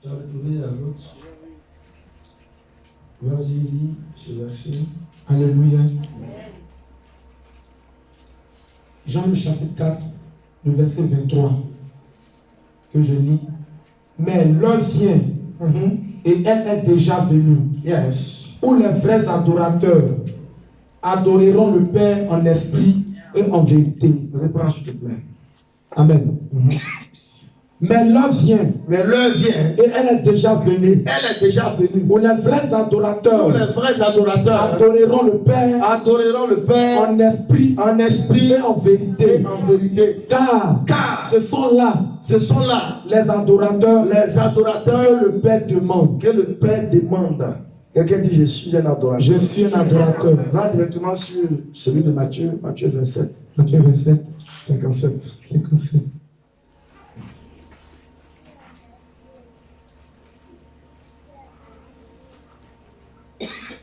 Tu as retrouvé à l'autre. Vas-y, lis ce verset. Alléluia. Jean le chapitre 4, le verset 23, que je lis. Mais l'heure vient, et elle est déjà venue, où les vrais adorateurs adoreront le Père en esprit et en vérité. Reprends, s'il te plaît. Amen. Mais l'heure vient, et elle est déjà venue, où les vrais adorateurs adoreront le Père en esprit et en vérité. Car ce sont là les adorateurs que le Père demande. Quelqu'un dit je suis un adorateur. Je suis un adorateur. Va directement sur celui de Matthieu 27. Matthieu 27, 57. 57.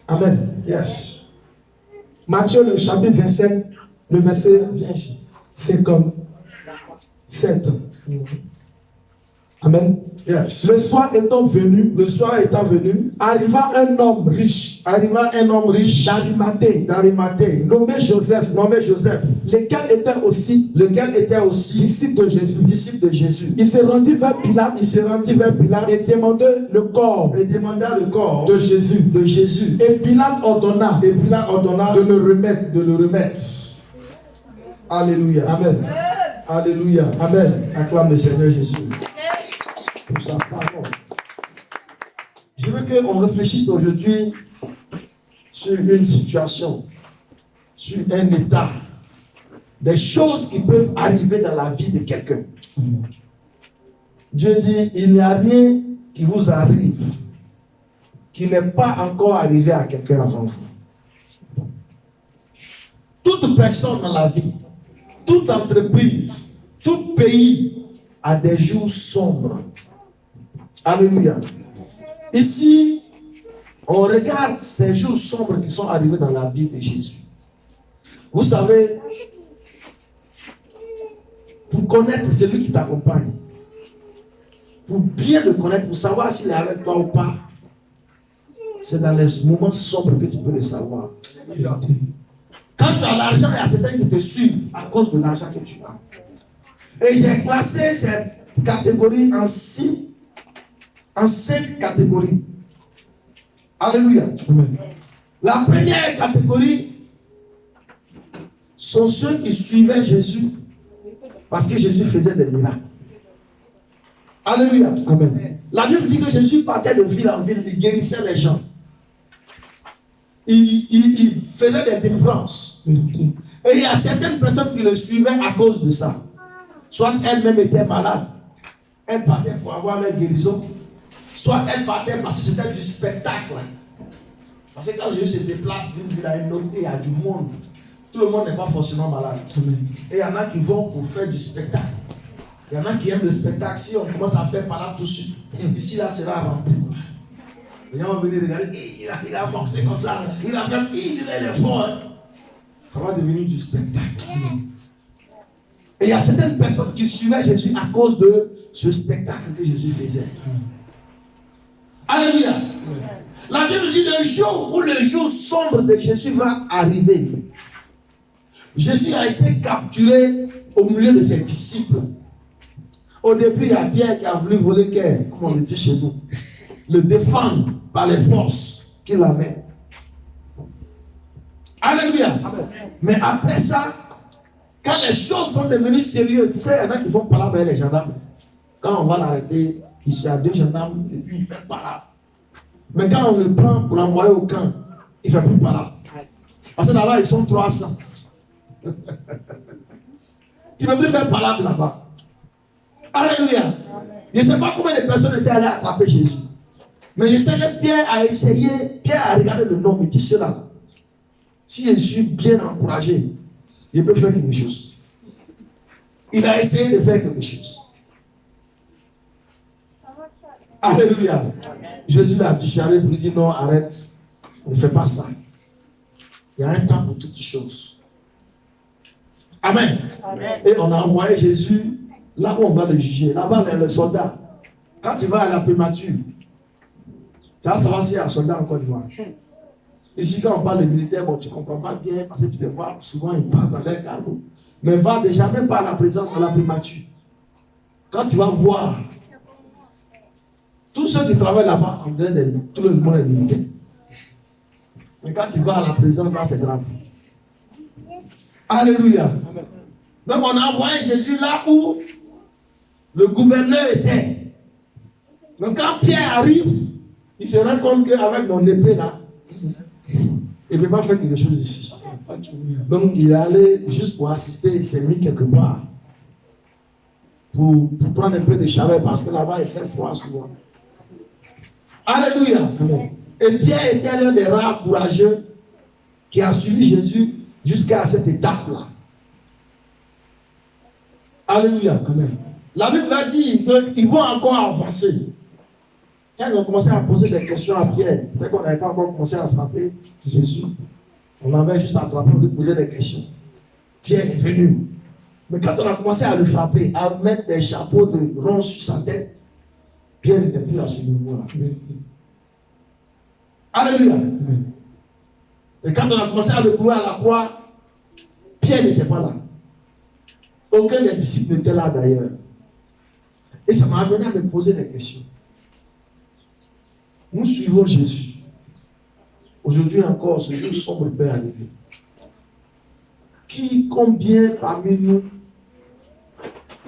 Amen. Yes. Matthieu le chapitre 27, le verset 57. Amen. Yes. Le soir étant venu, arriva un homme riche d'Arimathée, nommé Joseph, lequel était aussi disciple de Jésus. Il se rendit vers Pilate et demanda le corps de Jésus. Et Pilate ordonna de le remettre. Alléluia. Amen. Alléluia. Amen. Acclame le Seigneur Jésus pour sa parole. Je veux qu'on réfléchisse aujourd'hui sur une situation, sur un état, des choses qui peuvent arriver dans la vie de quelqu'un. Dieu dit, il n'y a rien qui vous arrive qui n'est pas encore arrivé à quelqu'un avant vous. Toute personne dans la vie, toute entreprise, tout pays a des jours sombres. Alléluia. Ici, on regarde ces jours sombres qui sont arrivés dans la vie de Jésus. Vous savez, pour connaître celui qui t'accompagne, pour bien le connaître, pour savoir s'il est avec toi ou pas, c'est dans les moments sombres que tu peux le savoir. Quand tu as l'argent, il y a certains qui te suivent à cause de l'argent que tu as. Et j'ai classé cette catégorie en 5 catégories. Alléluia. Amen. La première catégorie sont ceux qui suivaient Jésus parce que Jésus faisait des miracles. Alléluia. Amen. La Bible dit que Jésus partait de ville en ville, il guérissait les gens. Il faisait des délivrances. Et il y a certaines personnes qui le suivaient à cause de ça. Soit elles-mêmes étaient malades, elles partaient pour avoir leur guérison, soit elles partaient parce que c'était du spectacle. Parce que quand Jésus se déplace d'une ville à une autre et il y a du monde, tout le monde n'est pas forcément malade. Et il y en a qui vont pour faire du spectacle. Il y en a qui aiment le spectacle. Si on commence à faire par là tout de suite, ici là sera rempli. Les gens vont venir regarder, il a boxé comme ça, il a fait, il est fort. Hein. Ça va devenir du spectacle. Et il y a certaines personnes qui suivaient Jésus à cause de ce spectacle que Jésus faisait. Alléluia. La Bible dit le jour où le jour sombre de Jésus va arriver. Jésus a été capturé au milieu de ses disciples. Au début, il y a Pierre qui a voulu voler Caire, comme on le dit chez nous. Le défendre par les forces qu'il avait. Alléluia. Amen. Mais après ça, quand les choses sont devenues sérieuses, tu sais, il y en a qui font parler avec les gendarmes. Quand on va l'arrêter, il y a 2 gendarmes et puis il fait parler. Mais quand on le prend pour l'envoyer au camp, il ne fait plus parler. Parce que là-bas, ils sont 300. Tu ne peux plus faire parler là-bas. Alléluia. Je ne sais pas combien de personnes étaient allées attraper Jésus. Mais je sais que Pierre a essayé, Pierre a regardé le nom, il dit cela. Si je suis bien encouragé, je peux faire quelque chose. Il a essayé de faire quelque chose. Alléluia. Jésus l'a dit, pour lui dire non, arrête, ne fais pas ça. Il y a un temps pour toutes choses. Amen. Amen. Et on a envoyé Jésus là où on va le juger. Là-bas, les soldats, Quand tu vas à la primature, tu vas savoir s'il y a un soldat en Côte d'Ivoire. Ici, quand on parle de militaire, bon, tu ne comprends pas bien parce que tu les vois, souvent ils passent dans leur carreau. Mais va déjà même pas à la présence, à la primature. Quand tu vas voir, tous ceux qui travaillent là-bas, en vrai, tout le monde est militaire. Mais quand tu vas à la présence, là, c'est grave. Alléluia. Amen. Donc on a envoyé Jésus là où le gouverneur était. Donc quand Pierre arrive, il se rend compte qu'avec mon épée là, il ne peut pas faire quelque chose ici. Donc il est allé juste pour assister, il s'est mis quelque part. Pour prendre un peu de chaleur parce que là-bas il fait froid souvent. Alléluia. Amen. Et Pierre était l'un des rares courageux qui a suivi Jésus jusqu'à cette étape-là. Alléluia. Amen. La Bible va dire qu'ils vont encore avancer. Quand ils ont commencé à poser des questions à Pierre, peut-être qu'on n'avait pas encore commencé à frapper Jésus, on avait juste attrapé pour lui poser des questions. Pierre est venu. Mais quand on a commencé à le frapper, à mettre des chapeaux de ronces sur sa tête, Pierre n'était plus à ce niveau-là. Alléluia. Amen. Et quand on a commencé à le clouer à la croix, Pierre n'était pas là. Aucun des disciples n'était là d'ailleurs. Et ça m'a amené à me poser des questions. Nous suivons Jésus. Aujourd'hui encore, ce jour sombre peut arriver. Combien parmi nous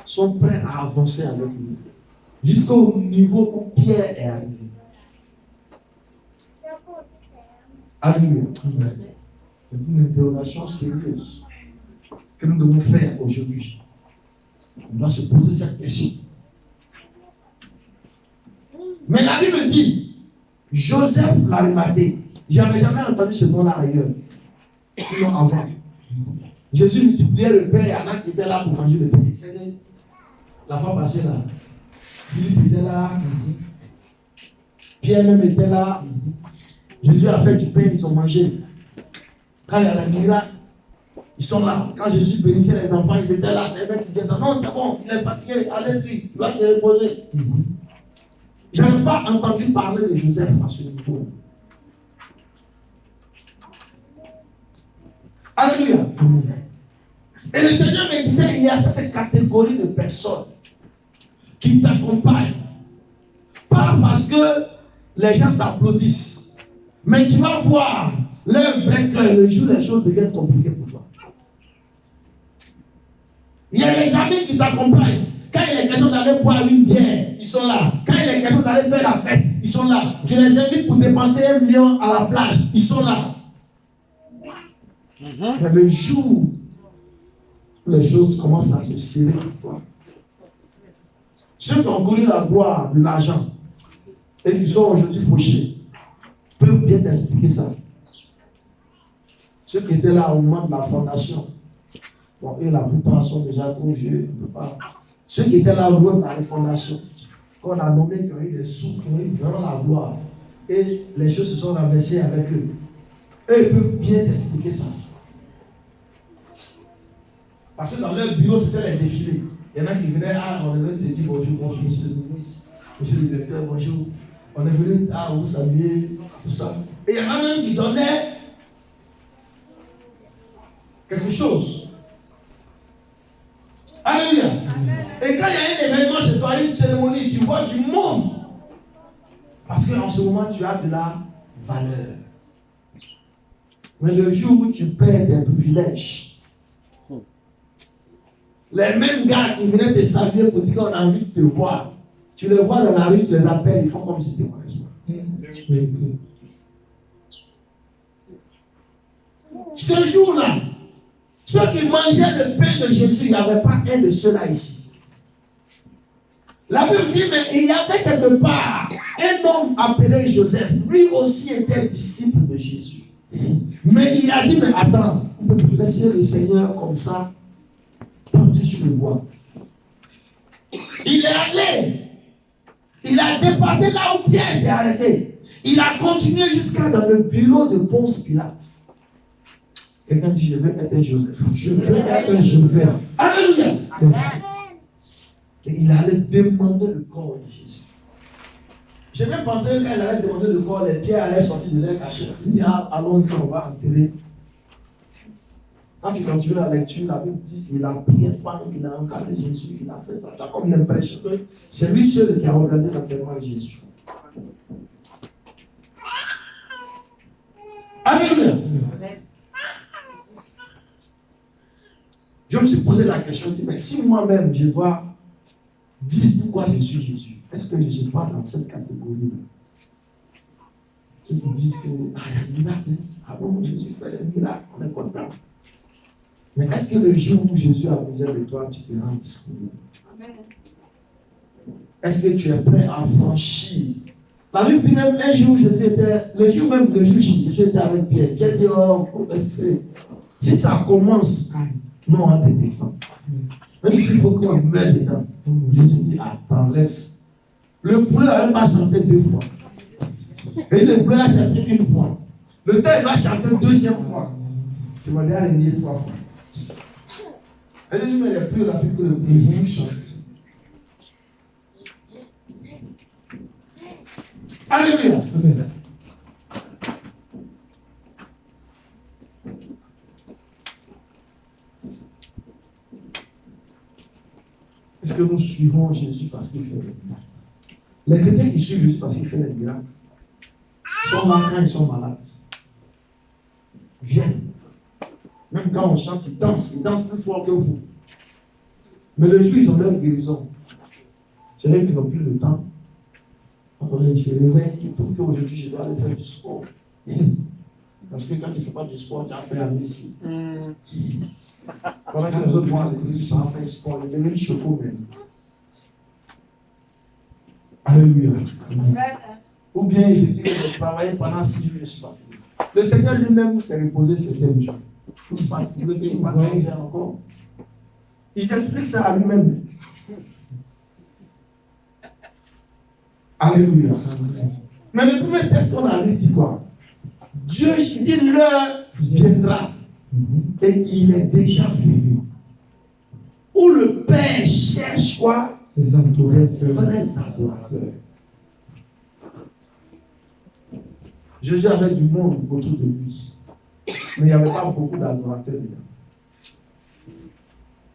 sont prêts à avancer avec nous jusqu'au niveau où Pierre est arrivé? Alléluia. C'est une interrogation sérieuse que nous devons faire aujourd'hui. On doit se poser cette question. Mais la Bible dit, Joseph l'Arimathée. J'avais jamais entendu ce nom-là ailleurs. Sinon avant. Jésus multipliait le pain, il y en a qui étaient là pour manger le pain. La fois passée là, Philippe était là, Pierre même était là. Jésus a fait du pain, ils ont mangé. Quand il y a la miracle, ils sont là. Quand Jésus bénissait les enfants, ils étaient là. C'est vrai qu'ils disaient, non, c'est bon, il est fatigué, allez-y, il va se reposer. Je n'avais pas entendu parler de Joseph à ce niveau. Alléluia. Et le Seigneur me disait, il y a cette catégorie de personnes qui t'accompagnent. Pas parce que les gens t'applaudissent, mais tu vas voir leur vrai cœur le jour où les choses deviennent compliquées pour toi. Il y a les amis qui t'accompagnent. Quand il est question d'aller boire une bière, ils sont là. Quand il est question d'aller faire la fête, ils sont là. Tu les invites pour dépenser 1 million à la plage, ils sont là. Mais le jour où les choses commencent à se serrer pour toi, ceux qui ont connu la gloire de l'argent et qui sont aujourd'hui fauchés peuvent bien t'expliquer ça. Ceux qui étaient là au moment de la fondation, bon, eux, la plupart sont déjà trop vieux, ils ne peuvent pas. Ceux qui étaient là au moment de la fondation, qu'on a nommé qui ont eu des sous, qui ont eu vraiment la gloire, et les choses se sont renversées avec eux. Eux, ils peuvent bien t'expliquer ça. Parce que dans leur bureau, c'était les défilés. Il y en a qui venaient, on est venu te dire bonjour, bonjour, monsieur le ministre, monsieur le directeur, bonjour. On est venu, vous saluer, tout ça. Et il y en a même qui donnaient quelque chose. Alléluia. Et quand il y a un événement chez toi, une cérémonie, tu vois du monde. Parce qu'en ce moment, tu as de la valeur. Mais le jour où tu perds tes privilèges, les mêmes gars qui venaient te saluer pour dire qu'on a envie de te voir, tu les vois dans la rue, tu les appelles, ils font comme si tu ne te connaissais pas. Ce jour-là, ceux qui mangeaient le pain de Jésus, il n'y avait pas un de ceux-là ici. La Bible dit, mais il y avait quelque part un homme appelé Joseph. Lui aussi était disciple de Jésus. Mais il a dit, mais attends, on ne peut plus laisser le Seigneur comme ça, pendu sur le bois. Il est allé. Il a dépassé là où Pierre s'est arrêté. Il a continué jusqu'à dans le bureau de Ponce Pilate. Quelqu'un dit, je veux être un Joseph. Je veux être un Joseph. Alléluia. Et il allait demander le corps de Jésus. J'ai même pensé que quand elle allait demander le corps, les pierres allaient sortir de leur cachette. Il dit, ah, allons-y, on va enterrer. Quand tu continues la lecture, la Bible dit qu'il a prié, il a encadré Jésus, il a fait ça. Tu as comme l'impression que c'est lui seul qui a organisé l'enterrement de Jésus. Alléluia. Je me suis posé la question, mais si moi-même je dois dire pourquoi je suis Jésus, est-ce que je ne suis pas dans cette catégorie-là? Ils disent que il y a des miracles. Ah bon, Jésus fait des miracles, on est content. Mais est-ce que le jour où Jésus a besoin de toi, tu te rends disponible? Est-ce que tu es prêt à franchir? La Bible dit même un jour, Jésus était, le jour même que Jésus était avec Pierre. Pierre dit, oh, si ça commence, non, on va te défendre. Même s'il faut qu'on meure dedans. Jésus dit, attends, laisse. Le poulet n'a même pas chanté 2 fois. Et le poulet a chanté 1 fois. Le temps, il va chanter 2e fois. Tu vas aller régner 3 fois. Elle dit, mais il est plus rapide que le poulet qui chante. Alléluia. Est-ce que nous suivons Jésus parce qu'il fait des miracles? Les chrétiens qui suivent Jésus parce qu'il fait des miracles sont là quand ils sont malades. Ils viennent. Même quand on chante, ils dansent plus fort que vous. Mais le jour, ils ont leur guérison. C'est vrai qu'ils n'ont plus le temps. Quand ils se réveillent, ils trouvent qu'aujourd'hui, je dois aller faire du sport. Parce que quand tu ne fais pas du sport, tu as fait un ici. Pendant que les autres vont à l'église, ça a fait sport. Ils deviennent chocos même. Alléluia. Ou bien ils étaient de travailler pendant 6 jours, je ne suis pas fini. Le Seigneur lui-même s'est reposé le 7e jour. Il va danser encore. Il s'explique ça à lui-même. Alléluia. Mais le premier texte qu'on a lu dit quoi? Dieu, il dit l'heure viendra et il est déjà venu. Où le Père cherche quoi? Les vrais adorateurs. Jésus avait du monde autour de lui. Mais il n'y avait pas beaucoup d'adorateurs dedans.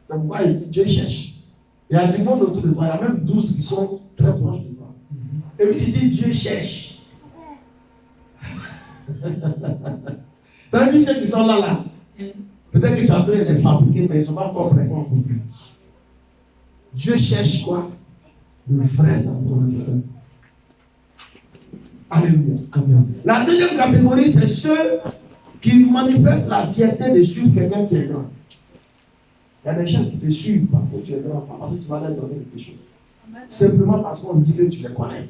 C'est pourquoi il dit Dieu cherche. Il y a du monde autour de toi. Il y a même 12 qui sont très proches de toi. Et puis il dit Dieu cherche. Ça veut dire ceux qui sont là. Peut-être que tu es en train de les fabriquer, mais ils ne sont pas encore prêts. Dieu cherche quoi? De vrais adorateurs. Alléluia. La deuxième catégorie, c'est ceux qui manifestent la fierté de suivre quelqu'un qui est grand. Il y a des gens qui te suivent parce que tu es grand, pas parce que tu vas leur donner quelque chose. Simplement parce qu'on dit que tu les connais.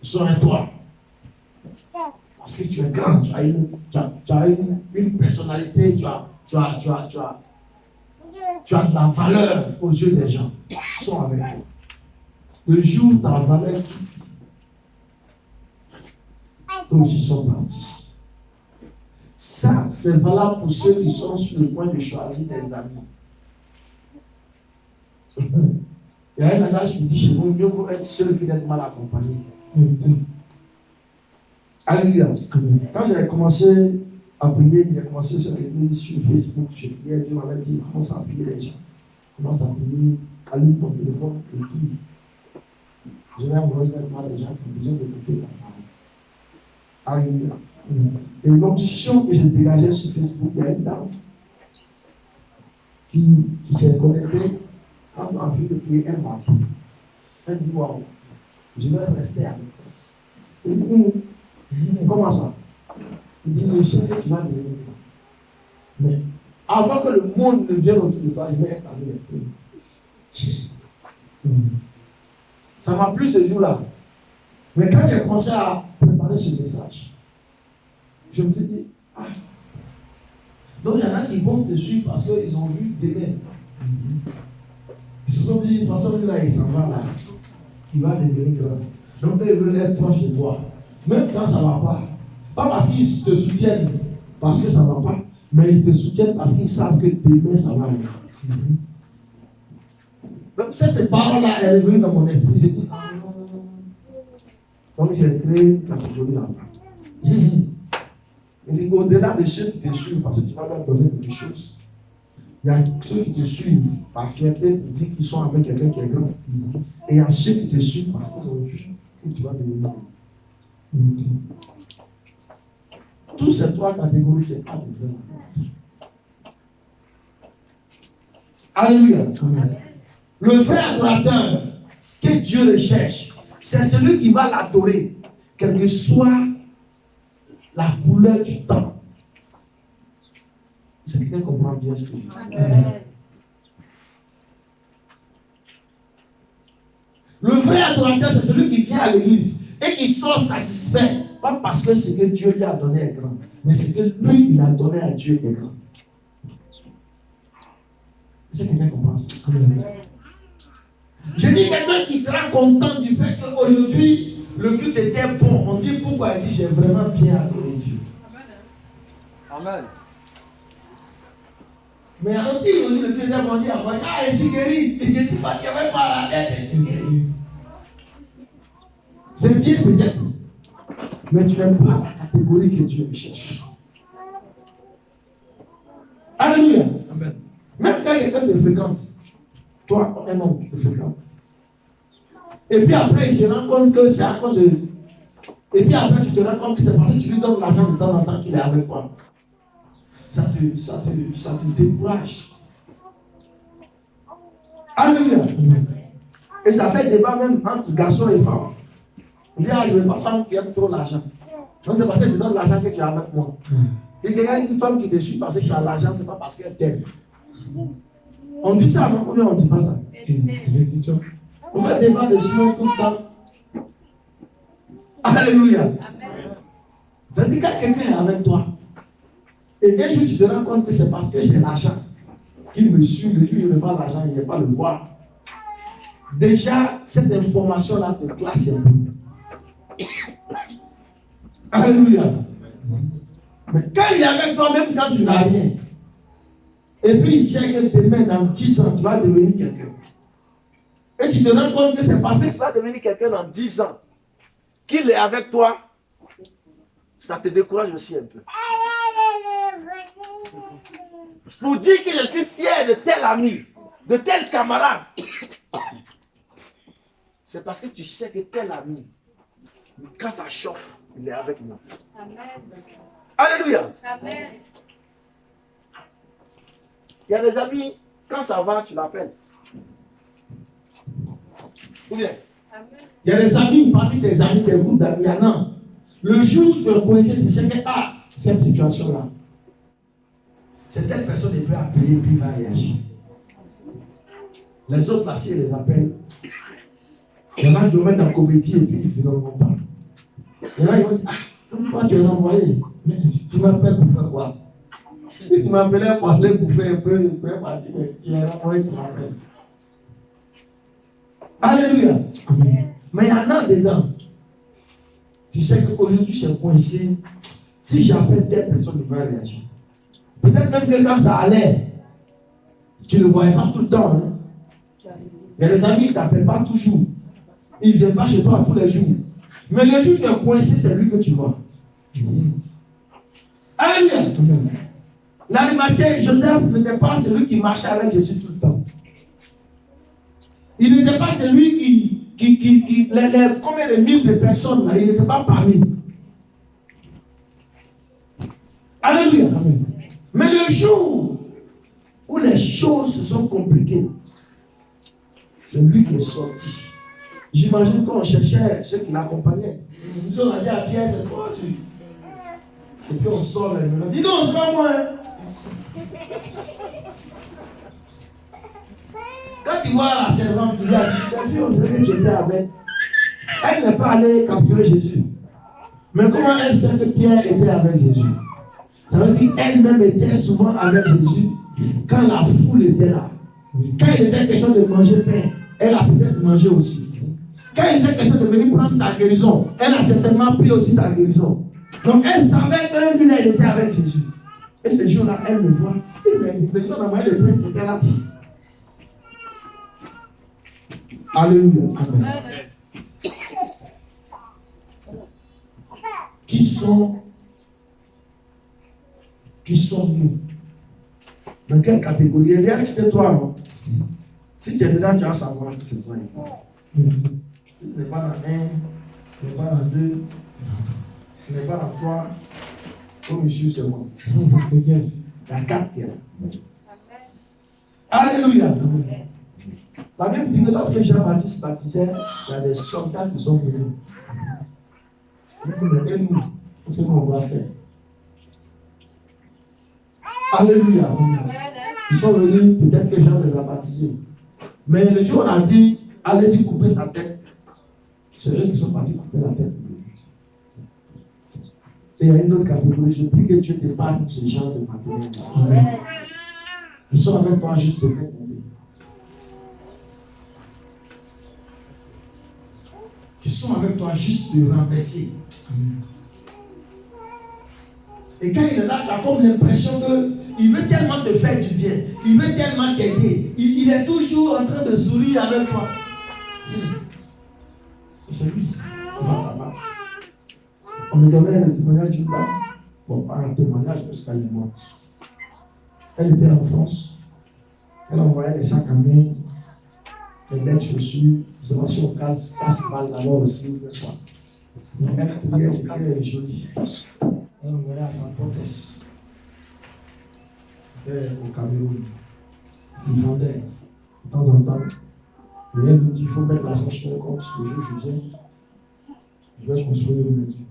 Sois toi. Parce que tu es grand, tu as une personnalité, tu as de la valeur aux yeux des gens. Ils sont avec toi. Le jour où ta valeur quitte, eux aussi sont partis. Ça, c'est valable pour ceux qui sont sur le point de choisir des amis. Il y a un adage qui dit chez vous, mieux vaut être seul que d'être mal accompagné. Alléluia. Quand j'avais commencé à prier, j'ai commencé sur l'église, sur Facebook, je priais, Dieu m'avait dit, commence à prier les gens. Commence à prier, allume ton téléphone et prie. Je vais envoyer les gens qui ont besoin d'écouter la parole. Alléluia. Et l'onction que j'ai dégagée sur Facebook, il y a une dame qui s'est connectée. Quand on a envie de prier, elle m'a appris. Elle dit, waouh, je vais rester avec toi. Il dit, comment ça? Il dit, je sais que tu vas devenir. Mais avant que le monde ne vienne autour de toi, je vais être avec toi. Ça m'a plu ce jour-là. Mais quand j'ai commencé à préparer ce message, je me suis dit, ah. Donc il y en a qui vont te suivre parce qu'ils ont vu demain. Ils se sont dit, de toute façon, là, il s'en va là. Il va devenir grand. Donc ils veulent être proche de toi. Même quand ça ne va pas. Pas parce qu'ils te soutiennent, parce que ça ne va pas. Mais ils te soutiennent parce qu'ils savent que demain, ça va aller. Donc cette parole-là est revenue dans mon esprit. J'ai dit, ah non. Donc j'ai créé une catégorie là-bas. Il dit au-delà de ceux qui te suivent, parce que tu vas leur donner quelque chose, il y a ceux qui te suivent par fierté pour dire qu'ils sont avec quelqu'un qui est grand. Et il y a ceux qui te suivent parce qu'ils ont vu que tu vas devenir. Toutes ces trois catégories, c'est pas de vrai. Alléluia. Le vrai adorateur que Dieu recherche, c'est celui qui va l'adorer, quelle que soit la couleur du temps. C'est quelqu'un qui comprend bien ce que je dis. Le vrai adorateur, c'est celui qui vient à l'église et qui sort satisfait. Pas parce que ce que Dieu lui a donné est grand, mais ce que lui, il a donné à Dieu est grand. C'est quelqu'un qui comprend ça. Je dis quelqu'un qui sera content du fait qu'aujourd'hui, le culte était bon. On dit pourquoi? Il dit, j'ai vraiment bien adoré Dieu. Amen. Mais on dit aussi le culte était bon. On dit, ah, je suis guéri. Il dit, pas qu'il n'y avait pas la tête. C'est bien peut-être. Mais tu n'es pas la catégorie que Dieu cherche. Alléluia. Amen. Même quand quelqu'un te fréquente, toi, un homme qui te fréquente. Et puis après, il se rend compte que c'est à cause de. Et puis après, tu te rends compte que c'est parce que tu lui donnes l'argent de temps en temps qu'il est avec toi. Ça te décourage. Alléluia. Et ça fait débat même entre garçons et femmes. On dit, ah, je ne veux pas femme qui aime trop l'argent. Donc c'est parce que tu donnes l'argent que tu as avec moi. Et il y a une femme qui te suit parce que tu as l'argent, ce n'est pas parce qu'elle t'aime. On dit ça, non? Combien on ne dit pas ça? On va débattre dessus tout le temps. Alléluia. C'est-à-dire quand quelqu'un est avec toi, et un jour tu te rends compte que c'est parce que j'ai l'argent qu'il me suit, le jour où il n'a pas l'argent, il ne va pas le voir. Déjà, cette information-là te classe un peu. Alléluia. Mais quand il est avec toi, même quand tu n'as rien, et puis il sait que demain, dans 10 ans, tu vas devenir quelqu'un. Et tu te rends compte que c'est parce que tu vas devenir quelqu'un dans 10 ans qu'il est avec toi, ça te décourage aussi un peu. Pour dire que je suis fier de tel ami, de tel camarade, c'est parce que tu sais que tel ami, quand ça chauffe, il est avec moi. Amen. Alléluia. Amen. Il y a des amis, quand ça va, tu l'appelles. Ou bien, il y a des amis, parmi tes amis, tes groupes d'amis, il y en a. Le jour où tu es coincé, tu sais que, ah, cette situation-là, c'est telle personne qui peut appeler et puis il va réagir. Les autres, là, si ils les appellent, il y en a qui vont mettre dans la comédie et puis ils ne vont pas. Il y en a qui vont dire, ah, pourquoi tu es envoyé? Mais tu m'appelles pour faire quoi? Si tu m'appelais pour aller bouffer un peu, tu peux pas dire, mais tu es envoyé, tu m'appelles. Alléluia. Amen. Mais il y en a dedans. Tu sais qu'aujourd'hui c'est coincé. Si j'appelle telle personne, il va réagir. Peut-être même que quand ça allait, tu ne le voyais pas tout le temps. Hein? Il y a des amis qui ne t'appellent pas toujours. Ils ne viennent pas chez toi tous les jours. Mais le jour où tu es coincé, c'est lui que tu vois. Alléluia. L'animateur Joseph n'était pas celui qui marchait avec Jésus tout le temps. Il n'était pas celui combien de mille de personnes là, il n'était pas parmi. Alléluia. Amen. Mais le jour où les choses se sont compliquées, c'est lui qui est sorti. J'imagine qu'on cherchait ceux qui l'accompagnaient. Nous on a dit à Pierre, c'est toi tu. Et puis on sort les mains. Dis non, c'est pas moi. Hein. Quand tu vois la servante, tu lui as dit, ta fille, on dirait que tu étais avec. Elle n'est pas allée capturer Jésus. Mais comment elle sait que Pierre était avec Jésus? Ça veut dire qu'elle-même était souvent avec Jésus quand la foule était là. Quand il était question de manger pain, elle a peut-être mangé aussi. Quand il était question de venir prendre sa guérison, elle a certainement pris aussi sa guérison. Donc elle savait que lui, elle était avec Jésus. Et ce jour-là, elle me voit. Les gens envoyaient le pain qui était là. Alléluia. Amen. qui sont nous? Dans quelle catégorie? Et bien, c'est toi, non? Si tu es dedans, tu vas savoir que c'est toi. Tu n'es pas dans 1, tu n'es pas dans 2, tu n'es pas dans 3. Oh, monsieur, c'est moi. Il y a 4 qui est là. Alléluia. La même dit que lorsque Jean-Baptiste baptisait, il y a des soldats qui sont venus. Et nous, c'est ce qu'on va faire. Alléluia. Ils sont venus, peut-être que Jean les a baptisés. Mais le jour où on a dit, allez-y couper sa tête, c'est eux qui sont partis couper la tête. Et il y a une autre catégorie, je prie que Dieu t'épargne ces gens de matin. Nous sommes avec toi juste pour faire tomber. Ils sont avec toi juste pour renverser. Et quand il est là, tu as comme l'impression qu'il veut tellement te faire du bien. Il veut tellement t'aider. Il est toujours en train de sourire avec toi. C'est lui. On me donnait le témoignage d'une dame. Bon, pas un témoignage parce qu'elle est morte. Elle était en France. Elle envoyait des sacs à main, des belles chaussures, des émotions casse-balles d'abord aussi. Elle priait, c'était joli. Elle envoyait à sa proteste. C'était au Cameroun. Il vendait de temps en temps. Et elle me dit il faut mettre l'ascension comme ce jour je viens. Je vais construire une maison.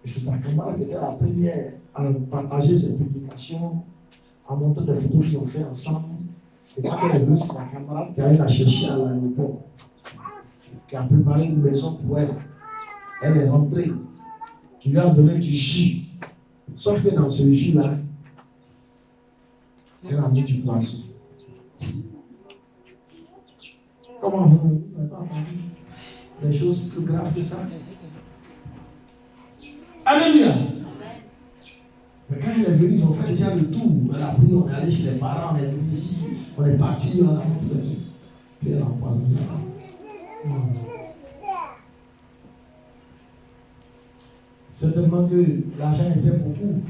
Et c'est sa camarade qui était la première à partager ses publications, à montrer des photos qu'ils ont fait ensemble. Et quand elle est venue, c'est la camarade qui allait la chercher à l'aéroport, qui a préparé une maison pour elle. Elle est rentrée, qui lui a donné du jus. Sauf que dans ce jus-là, elle a mis du poisson. Comment vous n'avez pas entendu des choses plus graves que ça? Alléluia. Mais quand il est venu, ils ont fait déjà le tour. Elle a pris, on est allé chez les parents, on est venu ici, on est parti, on a montré le truc. Puis elle a empoisonné. Certainement que l'argent était beaucoup.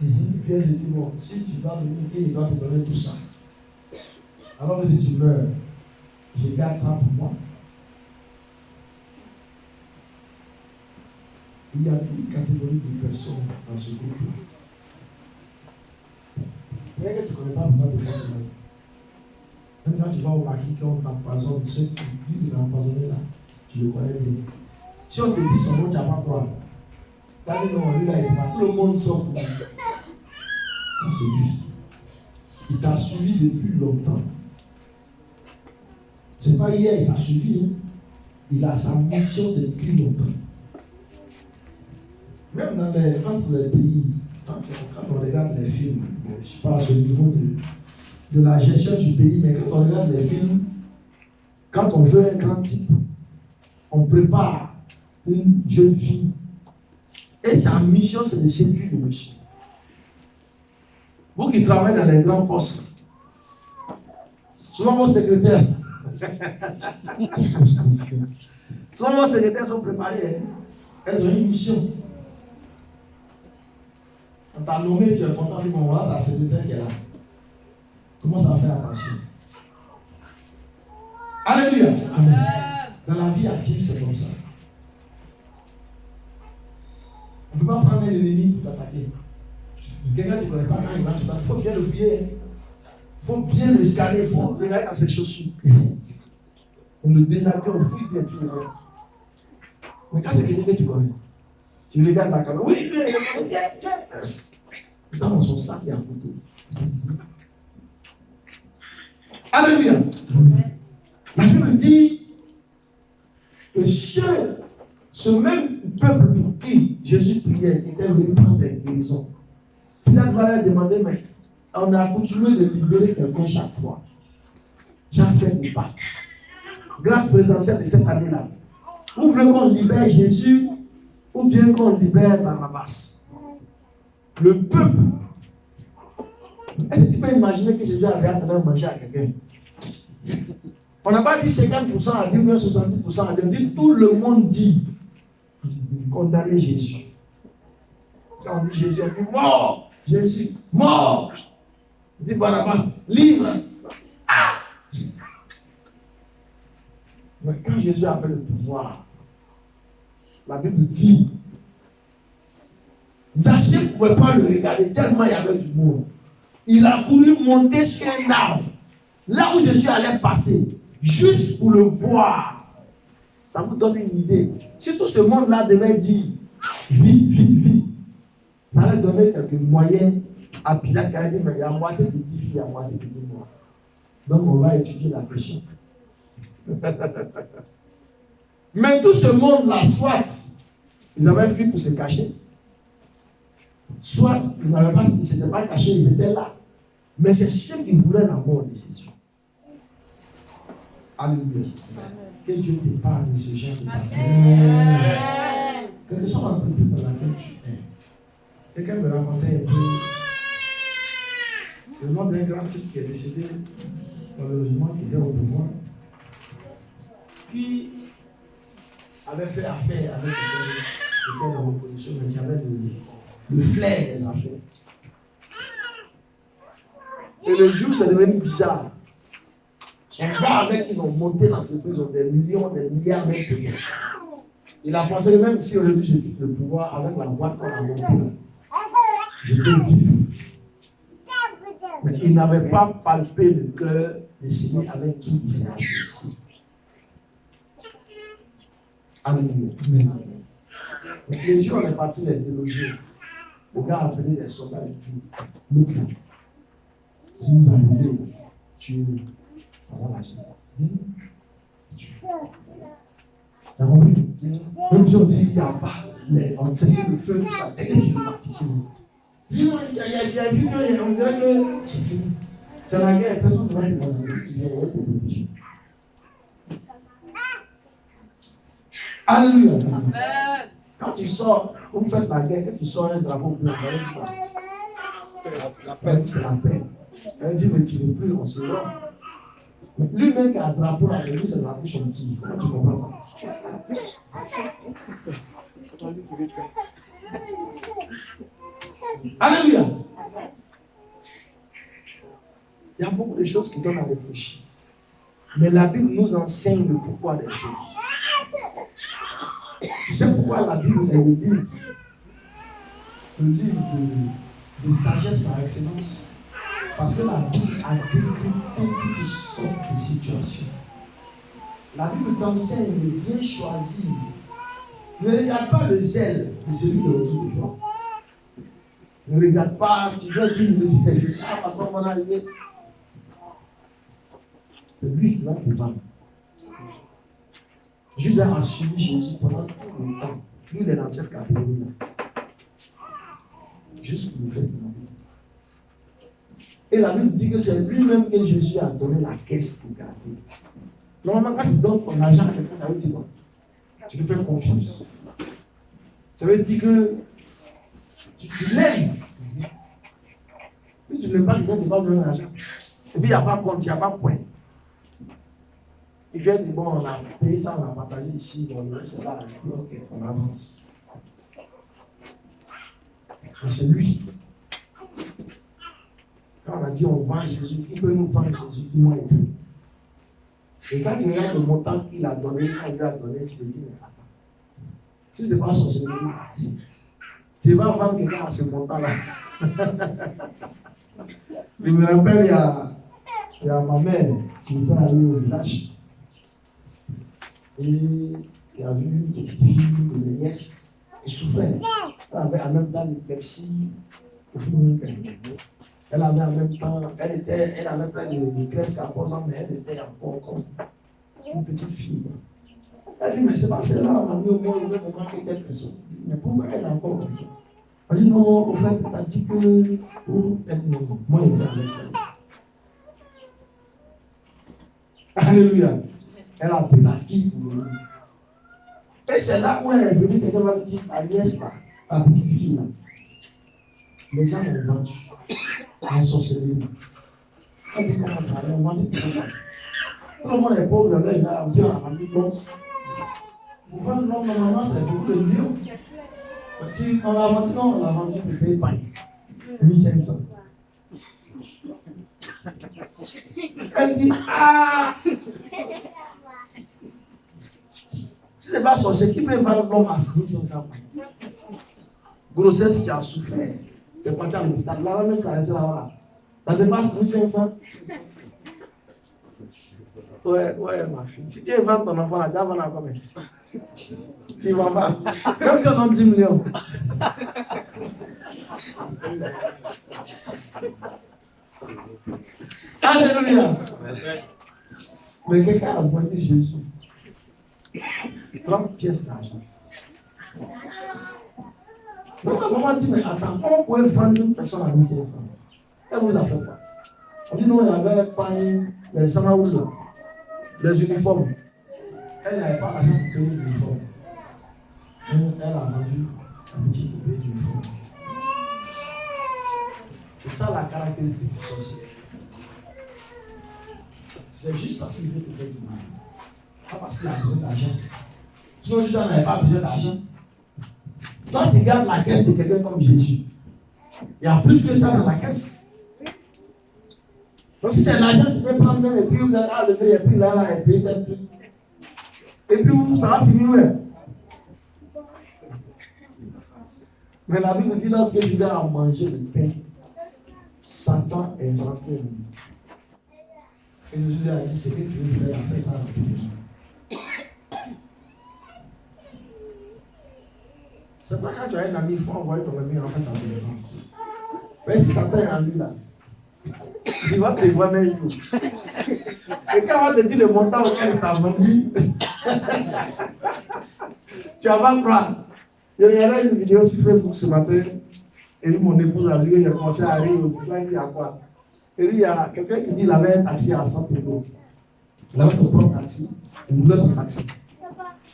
Et puis elle s'est dit, bon, si tu vas venir, il doit te donner tout ça. Alors si tu meurs, je garde ça pour moi. Il y a une catégorie de personnes dans ce groupe-là. Peut-être que tu ne connais pas pourquoi tu es là. Même quand tu vas au maquis, quand on t'empoisonne, ceux qui vivent l'empoisonner là, tu le connais bien. Si on te dit son nom, tu n'as pas croire. T'as dit non, lui là, il est pas. Tout le monde sauf lui. C'est lui. Il t'a suivi depuis longtemps. Ce n'est pas hier, il t'a suivi. Hein. Il a sa mission depuis longtemps. Même entre les pays, quand on regarde les films, je ne suis pas à ce niveau de la gestion du pays, mais quand on regarde les films, quand on veut un grand type, on prépare une jeune fille. Et sa mission, c'est de séduire le monsieur. Vous qui travaillez dans les grands postes, souvent vos secrétaires, sont préparés. Elles ont une mission. On t'a nommé, tu es content, tu vas voir ta secrétaire qui est là. Commence à faire attention. Alléluia. Amen. Dans la vie active, c'est comme ça. On ne peut pas prendre l'ennemi pour t'attaquer. Quelqu'un qui ne connaît pas quand il va te battre, il faut bien le fouiller. Il faut bien le scanner, il faut regarder dans ses chaussures. On le déshabille, on fouille bien, puis il regarde. Mais quand c'est quelqu'un que tu connais, tu regardes la caméra, oui, bien. Dans son sac, il y a un couteau. Alléluia. La Bible dit que ce même peuple pour qui Jésus priait était venu prendre des guérisons. Pilate va leur demander, mais on a coutume de libérer quelqu'un chaque fois. Jean fait une Pâques. Grâce présidentielle de cette année-là. Vous voulez qu'on libère Jésus ou bien qu'on libère Barabbas? Le peuple. Est-ce que tu peux imaginer que Jésus avait à manger à quelqu'un? On n'a pas dit 50% à dire, ou 70% à dire. Tout le monde dit. condamner Jésus. Quand on dit Jésus, on dit mort. Jésus, mort. On dit Barnabas, libre. Ah! Mais quand Jésus avait le pouvoir, la Bible dit, Zachée ne pouvait pas le regarder tellement il y avait du monde. Il a voulu monter sur un arbre, là où Jésus allait passer, juste pour le voir. Ça vous donne une idée. Si tout ce monde-là devait dire, vis, ça allait donner quelques moyens à Pilate qui allait dire, mais il y a moitié de 10 filles, il y a moitié de 10 mois. Donc on va étudier la question. Mais tout ce monde-là, soit ils avaient fui pour se cacher, soit ils ne s'étaient pas cachés, ils étaient là. Mais c'est ceux qui voulaient la mort de Jésus. Alléluia. Que Dieu te parle de ce genre de choses. Que ce soit l'entreprise dans laquelle tu es. Quelqu'un me racontait un peu le nom d'un grand type qui est décédé dans le logement qui était au pouvoir, qui avait fait affaire avec quelqu'un qui était dans l'opposition, mais qui avait le flair des affaires. Et le jour, c'est devenu bizarre. Son gars avec qui ils ont monté l'entreprise ont des millions, des milliards de dollars. Il a pensé que même si aujourd'hui je quitte le pouvoir avec la boîte qu'on a montée, je peux vivre. Mais il n'avait pas palpé le cœur de celui avec qui il s'est associé. Alléluia. Les jours, on est parti les déloger. Le gars a appelé des soldats et tout. L'autre, si vous arrivez, tu voilà la chaîne. T'as compris? Même si on dit qu'il n'y a pas, on sait si le feu, ça dégage une particulier. Dis-moi, il y a vu qu'on dirait que c'est la guerre, personne ne va être dans le petit. Alléluia. Quand tu sors, vous faites la guerre, quand tu sors un drapeau blanc, la paix, c'est la paix. Elle dit, ne tirez plus, on se rend. Mais lui-même qui a un drapeau là, lui, c'est la bouche, on tire. Comment tu comprends ça? Alléluia. Il y a beaucoup de choses qui donnent à réfléchir. Mais la Bible nous enseigne le pourquoi des choses. Tu sais pourquoi la Bible est le livre de sagesse par excellence? Parce que la Bible a décrit toutes sortes de situations. La Bible t'enseigne de bien choisir. Ne regarde pas le zèle de celui qui est autour de toi. Ne regarde pas, tu veux dire l'université. Ah, papa, on va arriver. C'est lui qui va te vendre. Judas a suivi Jésus pendant tout le temps. Lui, il est dans cette catégorie-là. Juste pour nous faire demander. Et la Bible dit que c'est lui-même que Jésus a donné la caisse pour garder. Normalement, quand tu donnes ton argent à quelqu'un, ça veut dire quoi? Tu lui fais confiance. Ça veut dire que tu l'aimes. Si tu ne l'aimes pas, quelqu'un ne va pas donner l'argent. Et puis, il n'y a pas compte, il n'y a pas point. Il vient dire, bon, on a payé ça, on a partagé ici, on a c'est là, ok, on avance. Mais c'est lui. Quand on a dit, on vend Jésus, qui peut nous vendre Jésus, dis-moi et tout. Et quand tu regardes le montant qu'il a donné, quand il lui a donné, tu te dis, mais attends, si ce n'est pas son Seigneur, tu vas vendre quelqu'un à ce montant-là. Je me rappelle, il y a ma mère qui était allée au village et qui a vu une petite fille, une nièce, qui souffrait. Elle avait en même temps une Pepsi au fond de elle avait en même temps, elle avait plein de presque à 14 ans, mais elle était encore comme une petite fille. Elle dit, mais c'est pas celle-là, on a mis au moins, il veut me manquer quelque chose. Mais pourquoi elle a encore comme ça? Elle dit, non, au fait, elle a dit que. Elle dit, non, moi, il était avec ça. Alléluia. Elle a pris la fille pour lui. Et c'est là où elle est venue, quelqu'un va me dire, la nièce là, la petite fille là. Les gens l'ont vendu. En sorcellerie. Elle dit, comment ça va? On vend des trucs. Tout le monde est pauvre, il a dit, on a mis bon. Vous Vendre l'homme, normalement, c'est beaucoup de millions. Si on l'a vendu, non, on l'a vendu pour payer pain. 1500. Elle dit, ah! Si ce n'est pas sorcier, qui peut vendre l'homme à 1500? Grossesse, tu as souffert. Tu es parti à l'hôpital. Là, même, tu as resté là-bas. Ça dépasse 1500. Ouais, ma fille. Si tu vends ton enfant là, tu vas vendre à combien? Tu ne vends pas. Même si on donne 10 millions. Alléluia. Mais quelqu'un a pointé Jésus. 30 pièces d'argent. Donc, la maman dit, mais attends, comment pouvez vendre une personne à 1500? Elle vous a fait quoi? On dit, non, il y avait pas les samaouls là, les uniformes. Elle n'avait pas l'argent pour payer les uniformes. Elle a vendu un petit poupée d'uniforme. C'est ça la caractéristique du sorcier. C'est juste parce qu'il veut te faire du mal. Pas parce qu'il a besoin d'argent. Sinon, Judas n'avait pas besoin d'argent. Quand tu gardes la caisse de quelqu'un comme Jésus, il y a plus que ça dans la caisse. Donc, si c'est l'argent, tu peux prendre même et puis vous allez lever et puis là, et puis tel truc. Et puis ça va finir où? Mais la Bible dit lorsque Judas a mangé le pain, Satan est rentré. Et Jésus lui a dit, c'est que tu veux faire, après ça. C'est pas quand tu as un ami, il faut envoyer ton ami en fait sa délivrance. Mais si Satan est en lui là, il va te voir même jour. Et quand on va te dire le montant auquel tu as vendu, tu vas pas croire. Je regardais une vidéo sur Facebook ce matin, et mon épouse a vu, il a commencé à rire aussi. Là, il dit à quoi? Il y a quelqu'un qui dit qu'il avait un taxi à 100 euros. Il avait son propre taxi, il voulait son taxi.